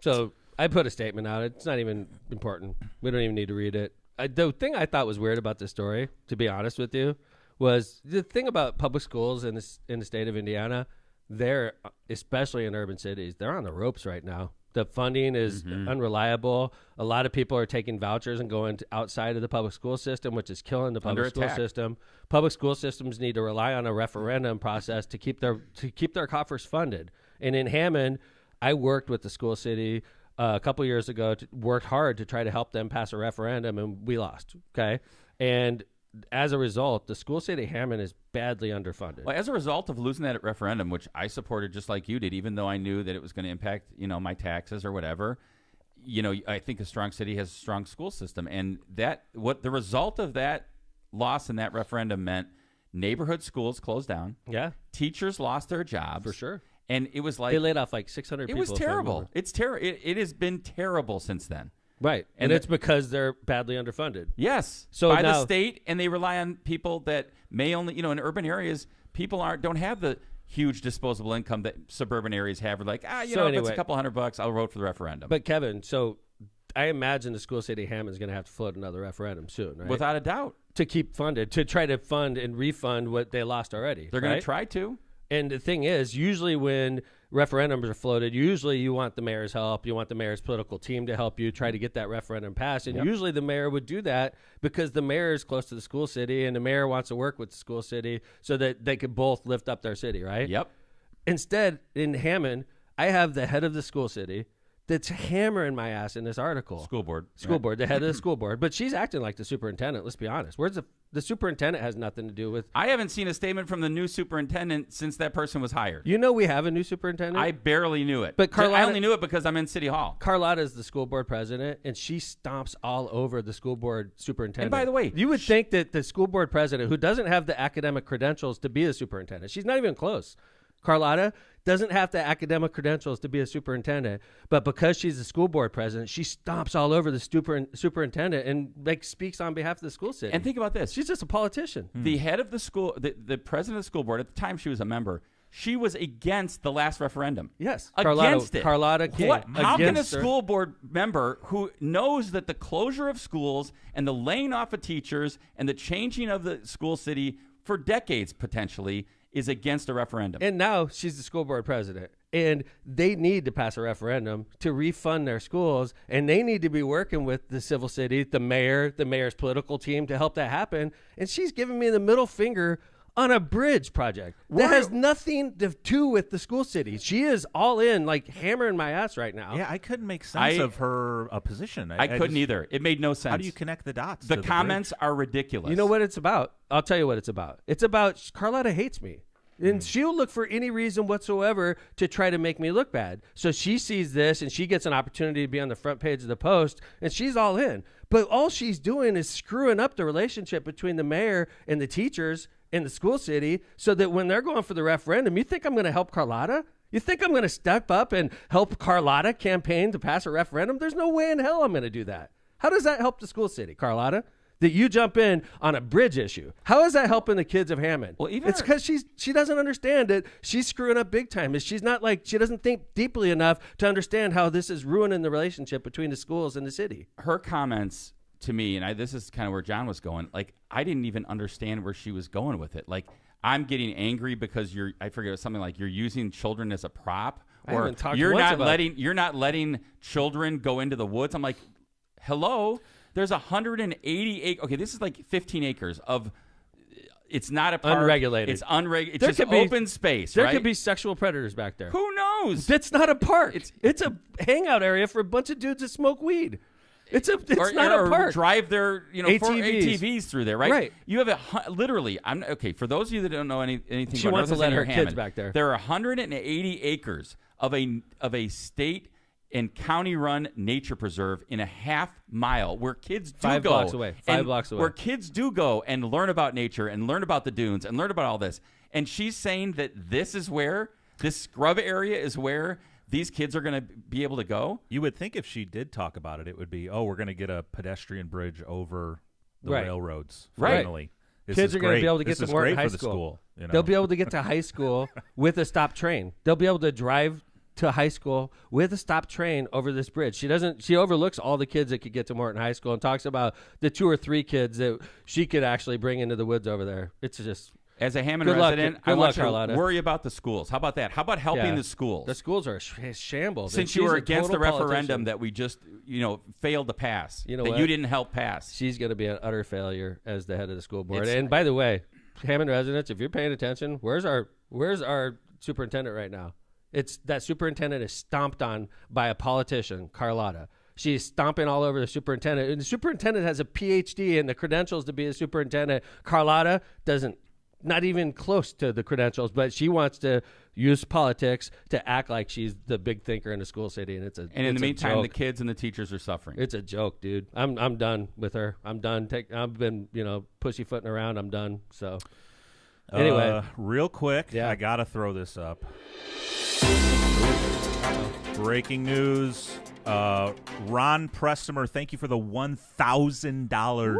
So I put a statement out. It's not even important. We don't even need to read it. The thing I thought was weird about this story, to be honest with you, was the thing about public schools in the state of Indiana. They're, especially in urban cities, they're on the ropes right now. The funding is unreliable. A lot of people are taking vouchers and going outside of the public school system, which is killing the public school system. Public school systems need to rely on a referendum process to keep their coffers funded. And in Hammond, I worked with the school city a couple years ago, worked hard to try to help them pass a referendum, and we lost. Okay, and as a result, the school city of Hammond is badly underfunded.
Well, as a result of losing that referendum, which I supported just like you did, even though I knew that it was going to impact, my taxes or whatever, I think a strong city has a strong school system. And what the result of that loss in that referendum meant, neighborhood schools closed down.
Yeah.
Teachers lost their jobs.
For sure.
And it was like...
They laid off like 600 people.
It was terrible. It's terrible. It has been terrible since then.
Right. And it's because they're badly underfunded.
Yes.
So
by
now,
the state, and they rely on people that may only, in urban areas, people don't have the huge disposable income that suburban areas have. We're like, if it's a couple $100, I'll vote for the referendum.
But Kevin, so I imagine the school city of Hammond is going to have to float another referendum soon, right?
Without a doubt.
To keep funded, to try to fund and refund what they lost already.
They're going to try to.
And the thing is, usually when referendums are floated, usually you want the mayor's help. You want the mayor's political team to help you try to get that referendum passed. And usually the mayor would do that because the mayor is close to the school city and the mayor wants to work with the school city so that they could both lift up their city, right?
Yep.
Instead, in Hammond, I have the head of the school city that's hammering my ass in this article.
School board,
the head of the school board. But she's acting like the superintendent, let's be honest. Where's the superintendent has nothing to do with...
I haven't seen a statement from the new superintendent since that person was hired.
We have a new superintendent?
I barely knew it.
But Carlotta,
I only knew it because I'm in City Hall.
Carlotta is the school board president, and she stomps all over the school board superintendent.
And by the way...
You would think that the school board president, who doesn't have the academic credentials to be a superintendent, she's not even close. Carlotta doesn't have the academic credentials to be a superintendent, but because she's the school board president, she stomps all over the superintendent and speaks on behalf of the school city.
And think about this.
She's just a politician.
The head of the school, the president of the school board, at the time she was a member, she was against the last referendum.
Yes.
Against it.
Carlotta King.
How can a school board member who knows that the closure of schools and the laying off of teachers and the changing of the school city for decades potentially is against a referendum?
And now she's the school board president. And they need to pass a referendum to refund their schools. And they need to be working with the civil city, the mayor's political team to help that happen. And she's giving me the middle finger on a bridge project that has nothing to do with the school city. She is all in, hammering my ass right now.
Yeah, I couldn't make sense of her position.
I couldn't either. It made no sense.
How do you connect the dots?
The comments are ridiculous.
You know what it's about? I'll tell you what it's about. It's about Carlotta hates me. And she'll look for any reason whatsoever to try to make me look bad. So she sees this and she gets an opportunity to be on the front page of the Post, and she's all in. But all she's doing is screwing up the relationship between the mayor and the teachers in the school city so that when they're going for the referendum, you think I'm going to help Carlotta? You think I'm going to step up and help Carlotta campaign to pass a referendum? There's no way in hell I'm going to do that. How does that help the school city, Carlotta? That you jump in on a bridge issue. How is that helping the kids of Hammond?
Well,
it's because she doesn't understand that she's screwing up big time. She's not she doesn't think deeply enough to understand how this is ruining the relationship between the schools and the city.
Her comments to me, and this is kind of where John was going, I didn't even understand where she was going with it. I'm getting angry because I forget, it was something like you're using children as a prop, or you're not letting children go into the woods. I'm like, hello. There's 180 acres. Okay, this is 15 acres of. It's not a park.
Unregulated.
It's unregulated. It's just open space.
There could be sexual predators back there.
Who knows?
It's not a park. It's a hangout area for a bunch of dudes that smoke weed. It's not a park.
Drive their ATVs through there, right?
Right.
You have literally. For those of you that don't know anything.
She
about
wants to let her
Hammond,
kids back there.
There are 180 acres of a state and county-run nature preserve in a half-mile where kids do
5
go.
blocks away. 5 blocks away.
Where kids do go and learn about nature and learn about the dunes and learn about all this. And she's saying that this scrub area is where these kids are going to be able to go.
You would think if she did talk about it, it would be, we're going to get a pedestrian bridge over the railroads. Finally.
Right. Kids are going to be able to get to Morton High School. They'll be able to get to high school with a stop train. They'll be able to drive to high school with a stop train over this bridge. She overlooks all the kids that could get to Morton High School and talks about the 2 or 3 kids that she could actually bring into the woods over there. It's just
As a Hammond
Good luck.
resident,
Good
I want
luck,
you to
Carlotta.
worry about the schools. How about that? How about helping
Yeah.
the schools?
The schools are a shambles.
Since you were against the referendum that we just, failed to pass,
You know
that
what?
you didn't help pass.
She's going to be an utter failure as the head of the school board.
It's-
And by the way, Hammond residents, if you're paying attention, where's our superintendent right now? It's that superintendent is stomped on by a politician, Carlotta. She's stomping all over the superintendent. And the superintendent has a PhD and the credentials to be a superintendent. Carlotta doesn't, not even close to the credentials, but she wants to use politics to act like she's the big thinker in the school city. And
And in the meantime, the kids and the teachers are suffering.
it's a joke, dude. I'm done with her. I'm done. I've been, pussyfooting around. I'm done. So anyway,
real quick,
Yeah.
I got to throw this up. Breaking news. Ron Prestimer, thank you for the $1,000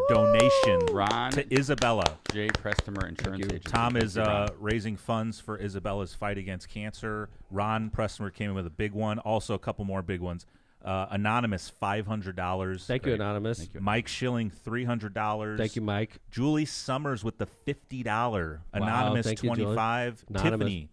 donation
Ron
to Isabella.
J. Prestimer Insurance Agency.
Tom is
Thank you, Ron.
raising funds for Isabella's fight against cancer. Ron Prestimer came in with a big one. Also, a couple more big ones. Anonymous, $500.
thank you, Anonymous.
Thank you.
Mike Schilling, $300.
Thank you, Mike.
Julie Summers with the $50. Anonymous,
thank you, Julie.
$25.
Anonymous.
Tiffany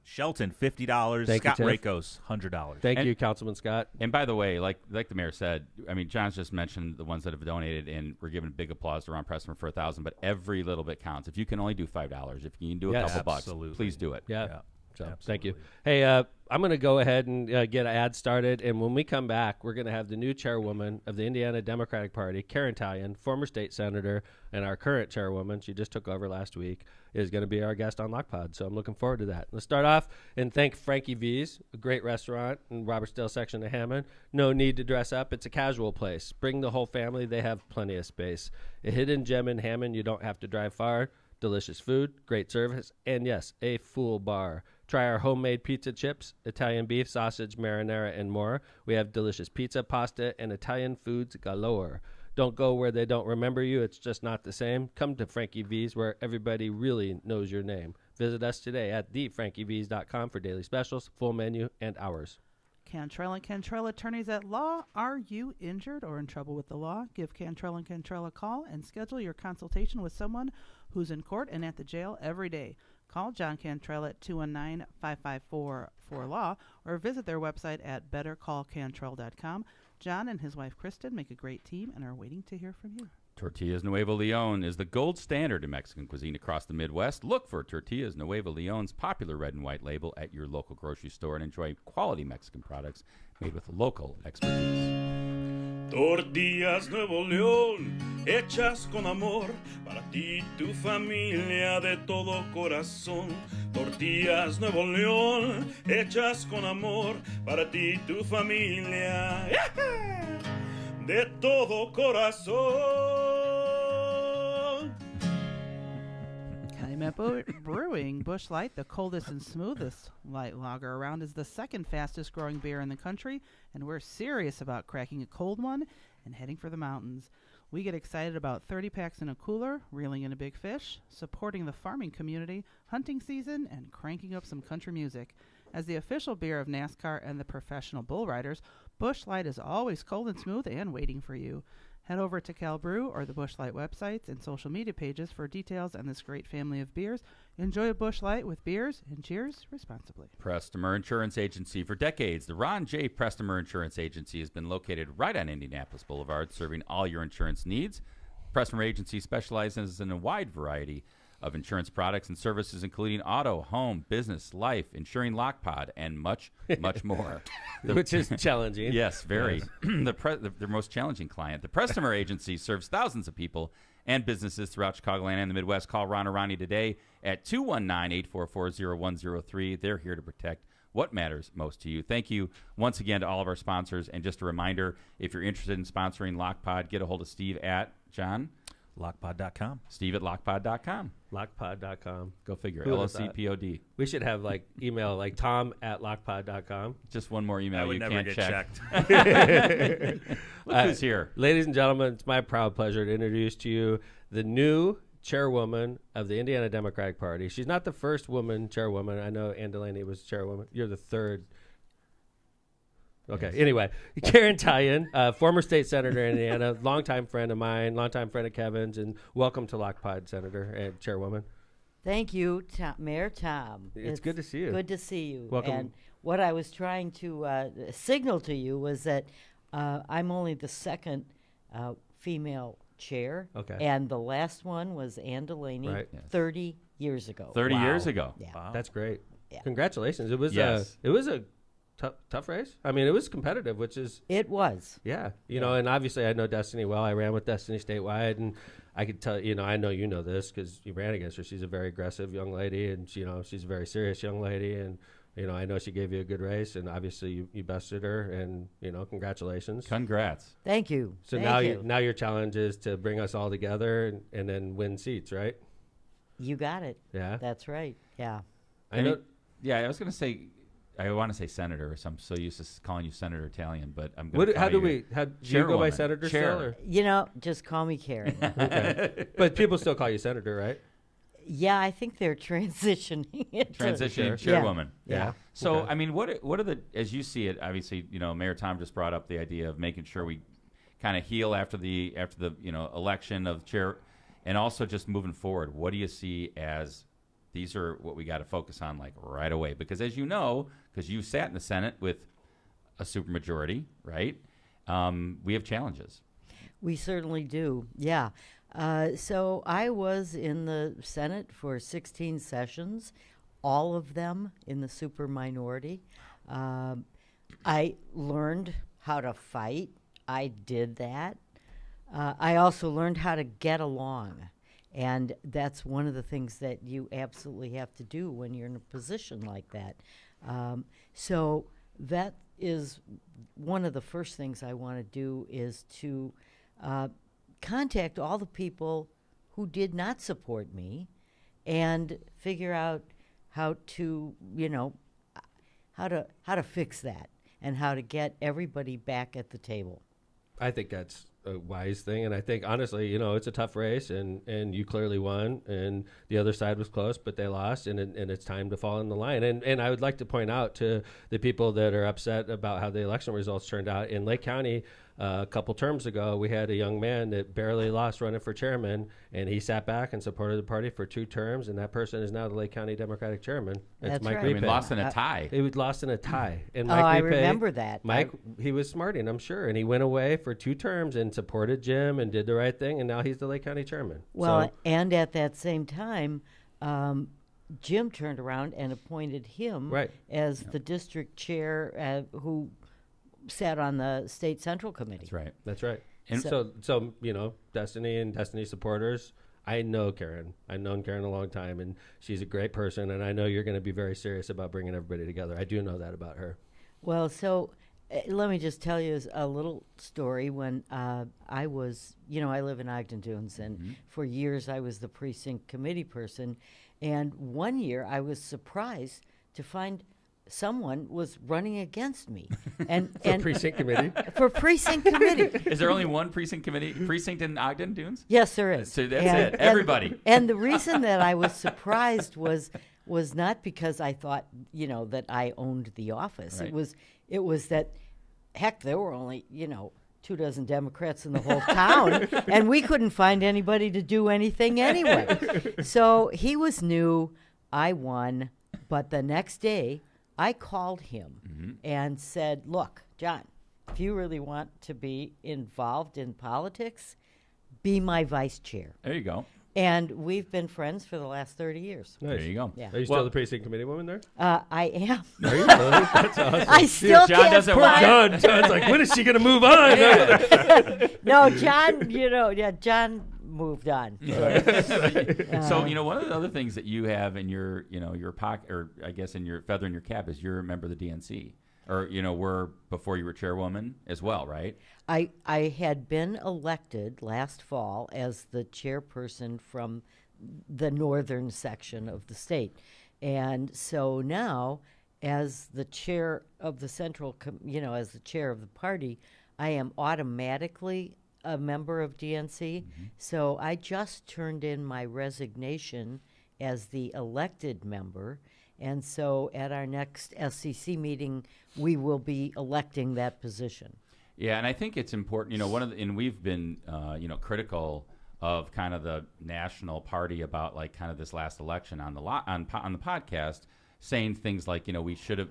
Shelton, $50.
Thank you,
Scott
Tiff.
Rakos, $100.
Thank
And-
you, Councilman Scott.
And by the way, like the mayor said, I mean, John's just mentioned the ones that have donated, and we're giving big applause to Ron Prestimer for $1,000. But every little bit counts. If you can only do $5, if you can do a
Yes.
couple
Absolutely.
bucks, please do it.
Yeah.
Yeah.
So
Absolutely.
thank you. Hey, I'm going to go ahead and get an ad started. And when we come back, we're going to have the new chairwoman of the Indiana Democratic Party, Karen Tallian, former state senator, and our current chairwoman, she just took over last week, is going to be our guest on Lockpod. So I'm looking forward to that. Let's start off and thank Frankie V's, a great restaurant in Robertsdale section of Hammond. No need to dress up. It's a casual place. Bring the whole family. They have plenty of space. A hidden gem in Hammond. You don't have to drive far. Delicious food, great service, and yes, a full bar. Try our homemade pizza chips, Italian beef, sausage, marinara, and more. We have delicious pizza, pasta, and Italian foods galore. Don't go where they don't remember you. It's just not the same. Come to Frankie V's where everybody really knows your name. Visit us today at thefrankiev's.com for daily specials, full menu, and hours.
Cantrell and Cantrell Attorneys at Law. Are you injured or in trouble with the law? Give Cantrell and Cantrell a call and schedule your consultation with someone who's in court and at the jail every day. Call John Cantrell at 219-554-4LAW or visit their website at bettercallcantrell.com. John and his wife Kristen make a great team and are waiting to hear from you.
Tortillas Nuevo Leon is the gold standard in Mexican cuisine across the Midwest. Look for Tortillas Nuevo Leon's popular red and white label at your local grocery store and enjoy quality Mexican products made with local expertise.
Tortillas Nuevo León, hechas con amor, para ti y tu familia de todo corazón. Tortillas Nuevo León, hechas con amor, para ti y tu familia, de todo corazón.
Calumet Brewing Busch Light, the coldest and smoothest light lager around, is the second fastest growing beer in the country, and we're serious about cracking a cold one and heading for the mountains. We get excited about 30 packs in a cooler, reeling in a big fish, supporting the farming community, hunting season, and cranking up some country music. As the official beer of NASCAR and the professional bull riders, Busch Light is always cold and smooth and waiting for you. Head over to Cal Brew or the Busch Light websites and social media pages for details on this great family of beers. Enjoy a Busch Light with beers and cheers responsibly.
Prestimer Insurance Agency. For decades, the Ron J. Prestimer Insurance Agency has been located right on Indianapolis Boulevard, serving all your insurance needs. Prestimer Agency specializes in a wide variety of insurance products and services, including auto, home, business, life, insuring Lockpod, and much, much more.
Which is challenging.
Yes, very. The most challenging client. The Prestimer Agency serves thousands of people and businesses throughout Chicagoland and the Midwest. Call Ron or Ronnie today at 219-844-0103. They're here to protect what matters most to you. Thank you once again to all of our sponsors. And just a reminder, if you're interested in sponsoring Lockpod, get a hold of Steve at John.
Lockpod.com.
Steve at lockpod.com.
Lockpod.com.
Go figure.
Who would've thought?
LOCPOD.
We should have like email like Tom at lockpod.com.
Just one more email
That would
you
never
can't
get
check.
checked.
Look who's here.
Ladies and gentlemen, it's my proud pleasure to introduce to you the new chairwoman of the Indiana Democratic Party. She's not the first woman chairwoman. I know Ann Delaney was chairwoman. You're the third. Okay. Yes. Anyway, Karen Tallian, former state senator in Indiana, longtime friend of mine, longtime friend of Kevin's, and welcome to Lockpod, Senator and Chairwoman.
Thank you, Mayor Tom.
It's good to see you.
Good to see you.
Welcome.
And what I was trying to signal to you was that I'm only the second female chair.
Okay.
And the last one was Ann Delaney
Right.
Yes.
30 years ago.
30
Wow.
years ago.
Yeah.
Wow.
That's great.
Yeah.
Congratulations. It was
Yes.
a tough race. I mean, it was competitive, which is
It was.
yeah. You know, and obviously I know Destiny well. I ran with Destiny statewide, and I could tell I know you know this because you ran against her. She's a very aggressive young lady, and she's a very serious young lady, and I know she gave you a good race, and obviously you bested her, and congratulations.
Congrats.
Thank you.
So
Thank
now your challenge is to bring us all together and then win seats, right?
You got it.
Yeah.
That's right. Yeah.
I know.
Yeah, I was going to say, I want to say senator, so I'm so used to calling you Senator Tallian, but I'm going to
How do you go by
Chairwoman.
senator
Chair.
still? Or?
You know, just call me Karen.
Okay. But people still call you senator, right?
Yeah, I think they're transitioning it.
Transitioning
Sure.
Chairwoman.
Yeah.
So,
Okay.
I mean, what are the, as you see it, obviously, Mayor Tom just brought up the idea of making sure we kind of heal after the election of chair, and also just moving forward. What do you see as these are what we got to focus on like right away? Because as you know, because you sat in the Senate with a supermajority, right? We have challenges.
We certainly do. Yeah. So I was in the Senate for 16 sessions, all of them in the super minority. I learned how to fight. I did that. I also learned how to get along. And that's one of the things that you absolutely have to do when you're in a position like that. So that is one of the first things I want to do is to contact all the people who did not support me and figure out how to, how to fix that and how to get everybody back at the table.
I think that's a wise thing, and I think honestly, it's a tough race, and you clearly won, and the other side was close, but they lost, and it's time to fall in the line. And I would like to point out to the people that are upset about how the election results turned out in Lake County. A couple terms ago, we had a young man that barely lost running for chairman, and he sat back and supported the party for 2 terms, and that person is now the Lake County Democratic chairman.
That's
It's Mike
right.
I mean,
Repe.
lost in a tie.
He was lost in a tie. And
Oh,
Mike
I
Repe,
remember that.
Mike, he was smarting, I'm sure, and he went away for 2 terms and supported Jim and did the right thing, and now he's the Lake County chairman.
Well,
So,
and at that same time, Jim turned around and appointed him
Right.
as the district chair who sat on the state central committee.
That's right.
that's right.
And
So Destiny and Destiny supporters, I know Karen. I've known Karen a long time, and she's a great person, and I know you're going to be very serious about bringing everybody together. I do know that about her.
Well, so let me just tell you a little story. When I was, I live in Ogden Dunes, and for years I was the precinct committee person. And one year I was surprised to find someone was running against me. And
Precinct committee.
for precinct committee.
Is there only one precinct in Ogden Dunes?
Yes, there is.
So that's it. Everybody.
And the reason that I was surprised was not because I thought, that I owned the office.
Right.
It was that, heck, there were only, 24 Democrats in the whole town, and we couldn't find anybody to do anything anyway. So he was new. I won. But the next day, I called him and said, look, John, if you really want to be involved in politics, be my vice chair.
There you go.
And we've been friends for the last 30 years.
Nice.
There you go.
Yeah.
Are you still the precinct committee woman there?
I am.
Are you really? That's awesome.
I still
John
can't
doesn't
find-
want
John's like, when is she going to move on?
No, John, John moved on.
So one of the other things that you have in your your pocket, or I guess in your feather in your cap, is you're a member of the DNC, or were before you were chairwoman as well, right?
I had been elected last fall as the chairperson from the northern section of the state, and so now, as the chair of the central, as the chair of the party, I am automatically a member of DNC. So I just turned in my resignation as the elected member. And so at our next SCC meeting, we will be electing that position.
Yeah, and I think it's important. And we've been critical of kind of the national party about like kind of this last election on the on the podcast, saying things like, we should have,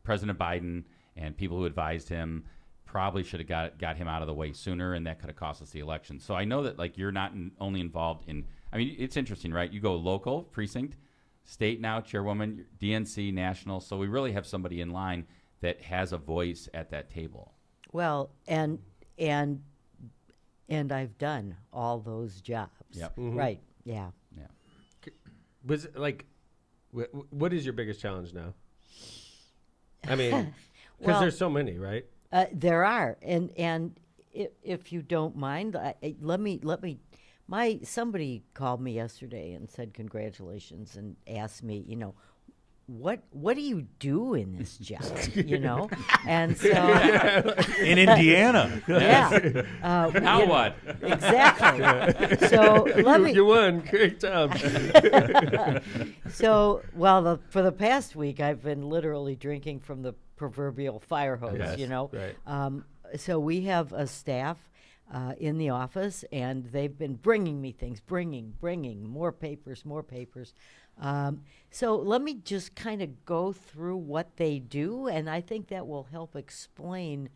President Biden and people who advised him probably should have got him out of the way sooner, and that could have cost us the election. So I know that like you're not only involved in, I mean, it's interesting, right? You go local, precinct, state now, chairwoman, DNC, national. So we really have somebody in line that has a voice at that table.
Well, and I've done all those jobs.
Yep.
Mhm.
Right. Yeah.
Yeah.
Was it like, what is your biggest challenge now? I mean, because
Well,
there's so many, right?
There are, and if you don't mind, let me. Somebody called me yesterday and said congratulations and asked me, what do you do in this job, And so
In Indiana.
yeah,
Now what?
exactly. So let me.
You won. Great job.
So, for the past week, I've been literally drinking from the proverbial fire hose,
Yes, right.
So we have a staff in the office, and they've been bringing me things, bringing more papers. So let me just kind of go through what they do, and I think that will help explain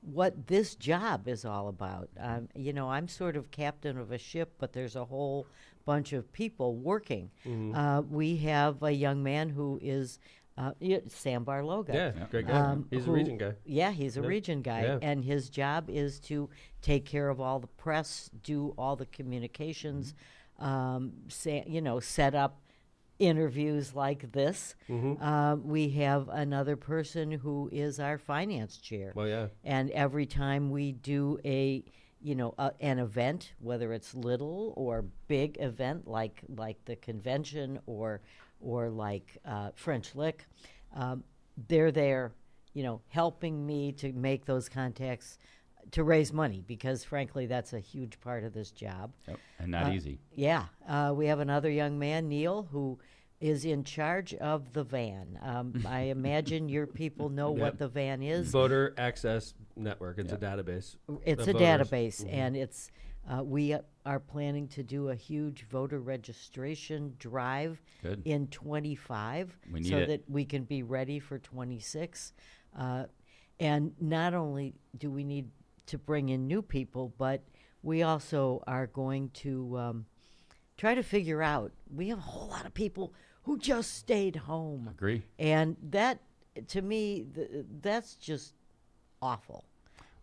what this job is all about. I'm sort of captain of a ship, but there's a whole bunch of people working. We have a young man who is Sam Barloga.
Yeah, great guy. He's a region guy.
Yeah, he's a region guy,
Yeah.
and his job is to take care of all the press, do all the communications, set up interviews like this. We have another person who is our finance chair.
Well, yeah.
And every time we do an event, whether it's little or big event like the convention or like French Lick, they're there, helping me to make those contacts to raise money, because frankly that's a huge part of this job.
Yep. And not easy.
Yeah. We have another young man, Neil, who is in charge of the van. I imagine your people know what the van is.
Voter Access Network. It's a database.
It's
of
a
voters.
database, and it's we are planning to do a huge voter registration drive
Good.
in 25
We need
so
it.
that we can be ready for 26. And not only do we need to bring in new people, but we also are going to try to figure out, we have a whole lot of people who just stayed home.
Agree.
And that, to me, that's just awful.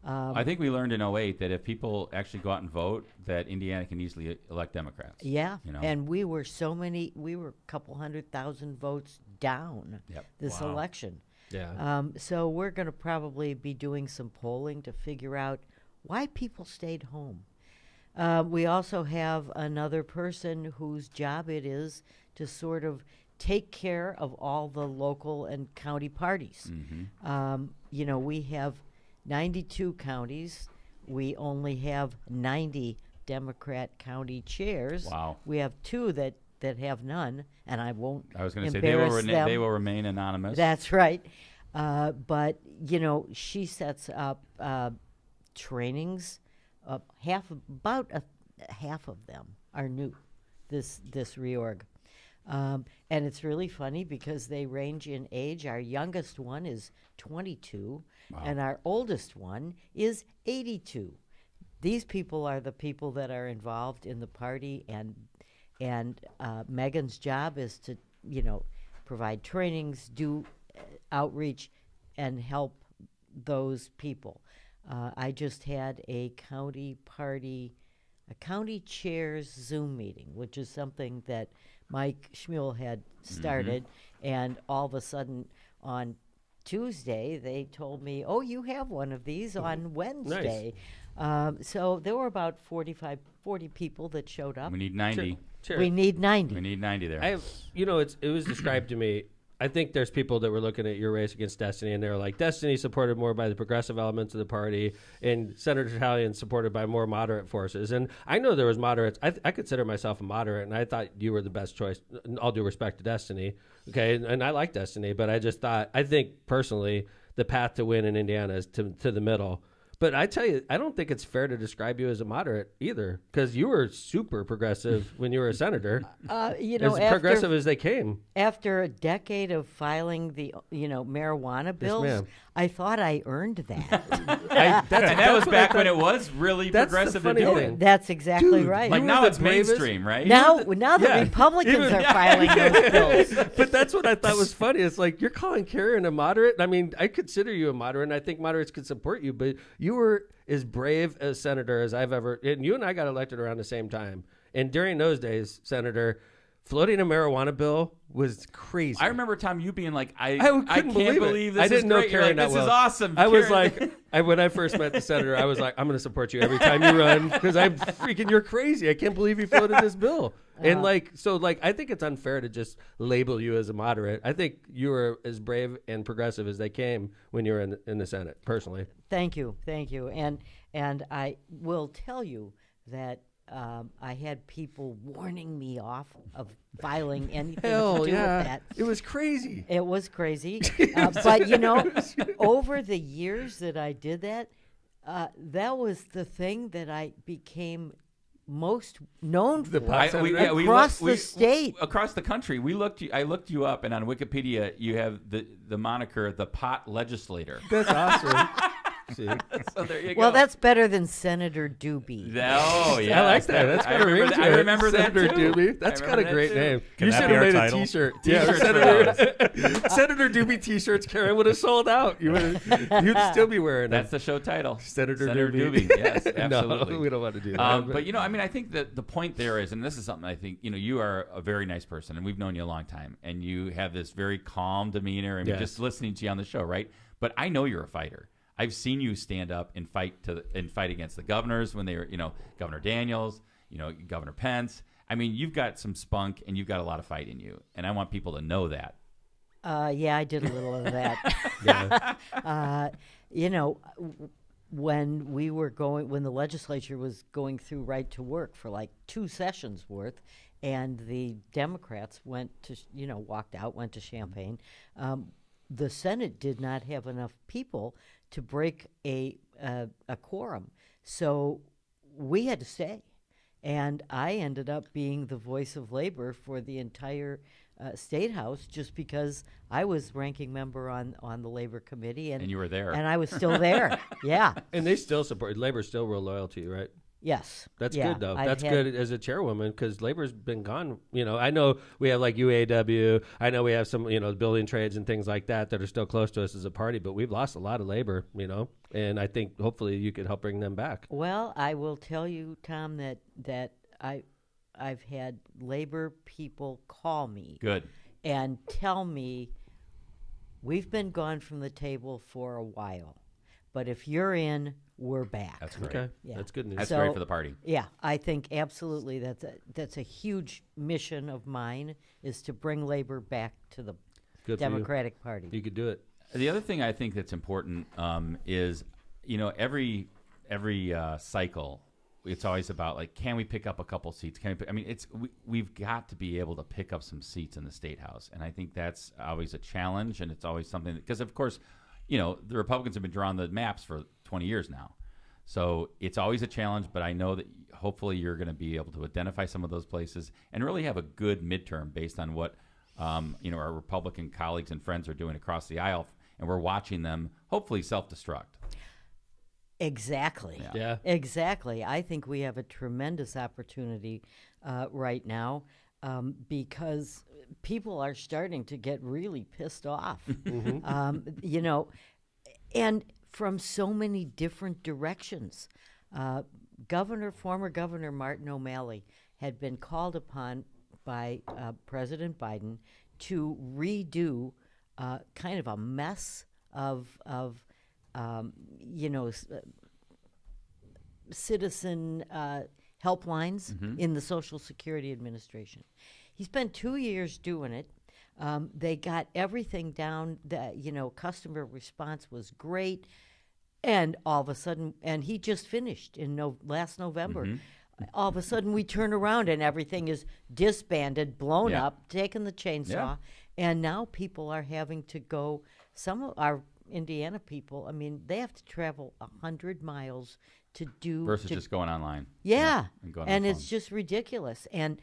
I think we learned in 08 that if people actually go out and vote, that Indiana can easily elect Democrats.
Yeah,
You know?
and we were a couple 100,000 votes down
Yep.
this election.
Yeah.
So we're going to probably be doing some polling to figure out why people stayed home. We also have another person whose job it is to sort of take care of all the local and county parties. We have 92 counties. We only have 90 Democrat county chairs.
Wow.
We have 2 that that have none, and I won't
I was going to say
embarrass them.
they will remain anonymous.
That's right. But, you know, she sets up trainings. Half of them are new, this reorg. And it's really funny because they range in age. Our youngest one is 22,
Wow.
and our oldest one is 82. These people are the people that are involved in the party, and Megan's job is to, you know, provide trainings, do outreach, and help those people. I just had a county chair's Zoom meeting, which is something that Mike Schmuel had started, and all of a sudden on Tuesday they told me, "Oh, you have one of these on Wednesday." So there were about 40 people that showed up.
We need 90.
Sure.
We need 90.
We need 90 there.
I have, it was described to me. I think there's people that were looking at your race against Destiny, and they were like, Destiny supported more by the progressive elements of the party, and Senator Tallian supported by more moderate forces. And I know there was moderates. I consider myself a moderate, and I thought you were the best choice. All due respect to Destiny, okay? And I like Destiny, but I think personally the path to win in Indiana is to the middle. But I tell you, I don't think it's fair to describe you as a moderate either, because you were super progressive when you were a senator. As progressive as they came.
After a decade of filing the marijuana bills,
ma'am.
I thought I earned that.
And that was back when it was really progressive to do it.
That's exactly right.
Like now it's mainstream, right?
Now the Republicans are filing those bills.
But that's what I thought was funny. It's like, you're calling Karen a moderate. I mean, I consider you a moderate, and I think moderates could support you, but you were as brave a senator as I've ever, and you and I got elected around the same time. And during those days, Senator, floating a marijuana bill was crazy.
I remember, Tom, you being like, I
can't
believe this
I didn't
is
know
great.
Karen that
this
well.
is awesome.
I was
Karen.
like, when I first met the senator, I was like, I'm going to support you every time you run, because you're crazy. I can't believe you floated this bill. And I think it's unfair to just label you as a moderate. I think you were as brave and progressive as they came when you were in the Senate, personally.
Thank you. And I will tell you that I had people warning me off of filing anything to do with that.
It was crazy.
It was crazy. But, over the years that I did that, that was the thing that I became most known for across the state.
Across the country. I looked you up, and on Wikipedia, you have the moniker, the pot legislator.
That's awesome. See?
So there you go.
Well, that's better than Senator Doobie.
Oh, yeah.
I like that. That's got a ring to it.
I remember
Senator
that, too.
Doobie. That's got a great name.
Can
You
that
should
be
have
our
made
title?
a T-shirt.
T-shirts
Senator Doobie T-shirts, Karen, would have sold out. You'd still be wearing them.
That's the show title.
Senator
Doobie. Yes, absolutely.
No, we don't want to do that.
But, I think that the point there is, and this is something I think, you are a very nice person, and we've known you a long time, and you have this very calm demeanor, and just listening to you on the show, right? But I know you're a fighter. I've seen you stand up and fight against the governors when they were, Governor Daniels, Governor Pence. I mean, you've got some spunk and you've got a lot of fight in you, and I want people to know that.
Yeah, I did a little of that. When the legislature was going through right to work for like 2 sessions worth, and the Democrats went to, walked out, went to Champaign, the Senate did not have enough people to break a quorum. So we had to stay. And I ended up being the voice of labor for the entire State House, just because I was ranking member on the Labor Committee. And
you were there.
And I was still there. Yeah.
And they still support, Labor's still real loyal to you, right?
Yes.
That's good, though. That's good as a chairwoman, because Labor's been gone. I know we have like UAW. I know we have some, building trades and things like that are still close to us as a party, but we've lost a lot of labor, and I think hopefully you could help bring them back.
Well, I will tell you, Tom, that I've had labor people call me.
Good.
And tell me, we've been gone from the table for a while, but if you're in, we're back.
That's great.
Okay.
Yeah.
That's good news.
That's great for the party.
Yeah, I think absolutely that's a huge mission of mine, is to bring labor back to the Democratic Party.
You could do it.
The other thing I think that's important is, every cycle, it's always about like, can we pick up a couple seats? We've got to be able to pick up some seats in the State House, and I think that's always a challenge, and it's always something because, of course, the Republicans have been drawing the maps for 20 years now. So it's always a challenge, but I know that hopefully you're going to be able to identify some of those places and really have a good midterm based on what our Republican colleagues and friends are doing across the aisle, and we're watching them hopefully self-destruct.
Exactly.
Yeah.
Exactly. I think we have a tremendous opportunity right now because people are starting to get really pissed off. And from so many different directions. Former Governor Martin O'Malley had been called upon by President Biden to redo kind of a mess of citizen helplines in the Social Security Administration. He spent 2 years doing it. They got everything down. Customer response was great. And all of a sudden, and he just finished in last November. All of a sudden, we turn around and everything is disbanded, blown up, taken the chainsaw, and now people are having to go. Some of our Indiana people, I mean, they have to travel 100 miles to do
versus
to,
just going online.
yeah,
and going on
and
the
it's
phone.
just ridiculous. And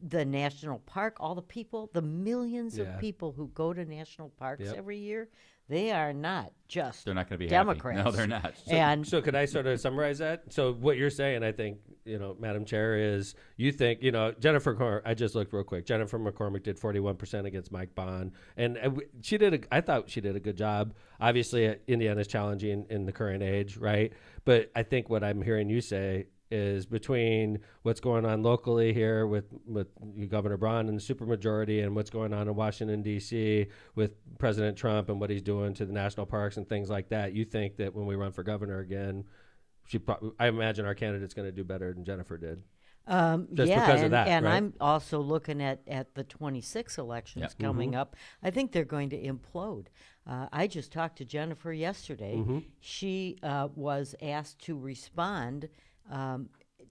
the national park, all the people, the millions
Yeah.
of people who go to national parks
Yep.
every year, they are not just
They're not going to be
Democrats.
happy. No, they're not.
And
So could I sort of summarize that? So what you're saying, I think, Madam Chair, is you think, I just looked real quick. Jennifer McCormick did 41% against Mike Bond. And I thought she did a good job. Obviously, Indiana's challenging in the current age, right? But I think what I'm hearing you say is between what's going on locally here with Governor Braun and the supermajority and what's going on in Washington, D.C. with President Trump and what he's doing to the national parks and things like that, you think that when we run for governor again, I imagine our candidate's going to do better than Jennifer did. Just because of that,
and
right?
I'm also looking at the 26 elections
Yeah.
coming up. I think they're going to implode. I just talked to Jennifer yesterday. She was asked to respond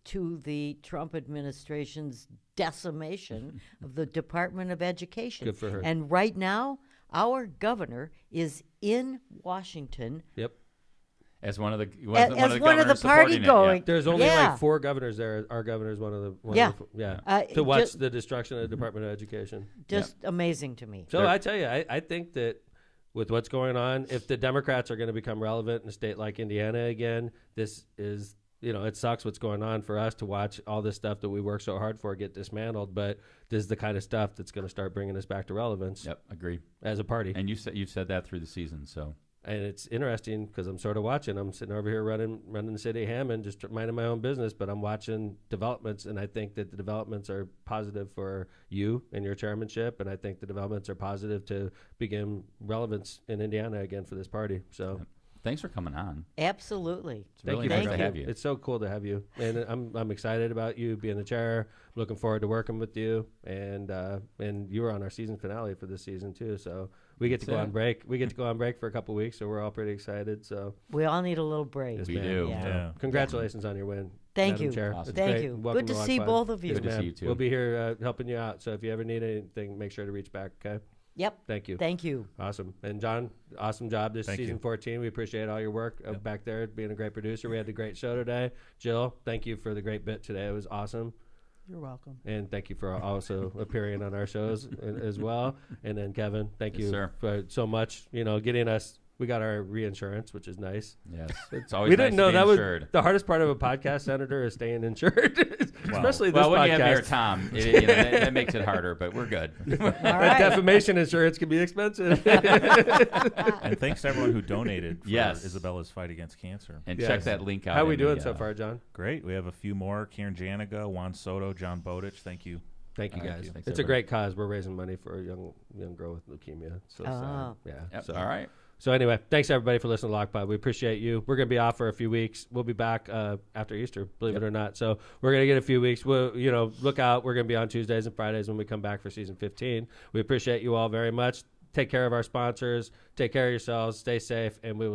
to the Trump administration's decimation of the Department of Education.
Good for her.
And right now, our governor is in Washington
Yep.
As one of the
as one of the
governors
party
supporting it,
going.
There's only
Yeah.
like 4 governors there. Our governor's one of the
Yeah.
to watch
ju-
the destruction of the Department of Education.
just amazing to me.
So I tell you, I think that with what's going on, if the Democrats are going to become relevant in a state like Indiana again, this is, it sucks what's going on for us to watch all this stuff that we work so hard for get dismantled. But this is the kind of stuff that's going to start bringing us back to relevance.
Yep, agree.
As a party.
And you've said that through the season, so.
And it's interesting because I'm sort of watching. I'm sitting over here running the city of Hammond, just minding my own business, but I'm watching developments, and I think that the developments are positive for you and your chairmanship, and I think the developments are positive to begin relevance in Indiana again for this party. So
Thanks for coming on.
Absolutely.
It's really
for
nice to
coming.
have you.
It's so cool to have you, and I'm excited about you being the chair. I'm looking forward to working with you, and you were on our season finale for this season too. So we get to go on break. We get to go on break for a couple weeks, so we're all pretty excited. So
We all need a little break.
yes,
We
ma'am.
do.
Yeah.
Yeah.
Congratulations on your win.
Thank
Madam
you.
Chair.
Awesome.
It's
Thank
great.
you.
Welcome
Good to
Log
see
Pod.
both of you.
Good to
Ma'am.
see you, too.
We'll be here helping you out. So if you ever need anything, make sure to reach back. Okay.
Yep.
Thank you.
Thank you.
Awesome. And John, awesome job this
Thank
season
you.
14. We appreciate all your work back there, being a great producer. We had a great show today. Jill, thank you for the great bit today. It was awesome.
You're welcome.
And thank you for also appearing on our shows as well. And then Kevin, thank
Yes,
you
sir.
for so much, getting us. We got our reinsurance, which is nice.
Yes. It's always
We
nice
didn't know
to be
that
insured.
was the hardest part of a podcast, Senator, is staying insured, especially this
Well, when
podcast.
you have Mayor Tom, that makes it harder, but we're good.
All
That
right.
defamation insurance can be expensive.
And thanks to everyone who donated for
Yes.
Isabella's fight against cancer.
And
Yes.
check that link out.
How are we
in
doing
the,
so far, John?
Great. We have a few more. Kieran Janiga, Juan Soto, John Bowditch. Thank you.
Thank you,
Thank
guys.
you. Thanks,
It's a
everybody.
great cause. We're raising money for a young girl with leukemia. So
Oh.
sad. Yeah.
Yep.
So,
All right.
So anyway, thanks everybody for listening to Lockpod. We appreciate you. We're gonna be off for a few weeks. We'll be back after Easter, believe it or not. So we're gonna get a few weeks. We'll look out. We're gonna be on Tuesdays and Fridays when we come back for season 15. We appreciate you all very much. Take care of our sponsors. Take care of yourselves. Stay safe, and we will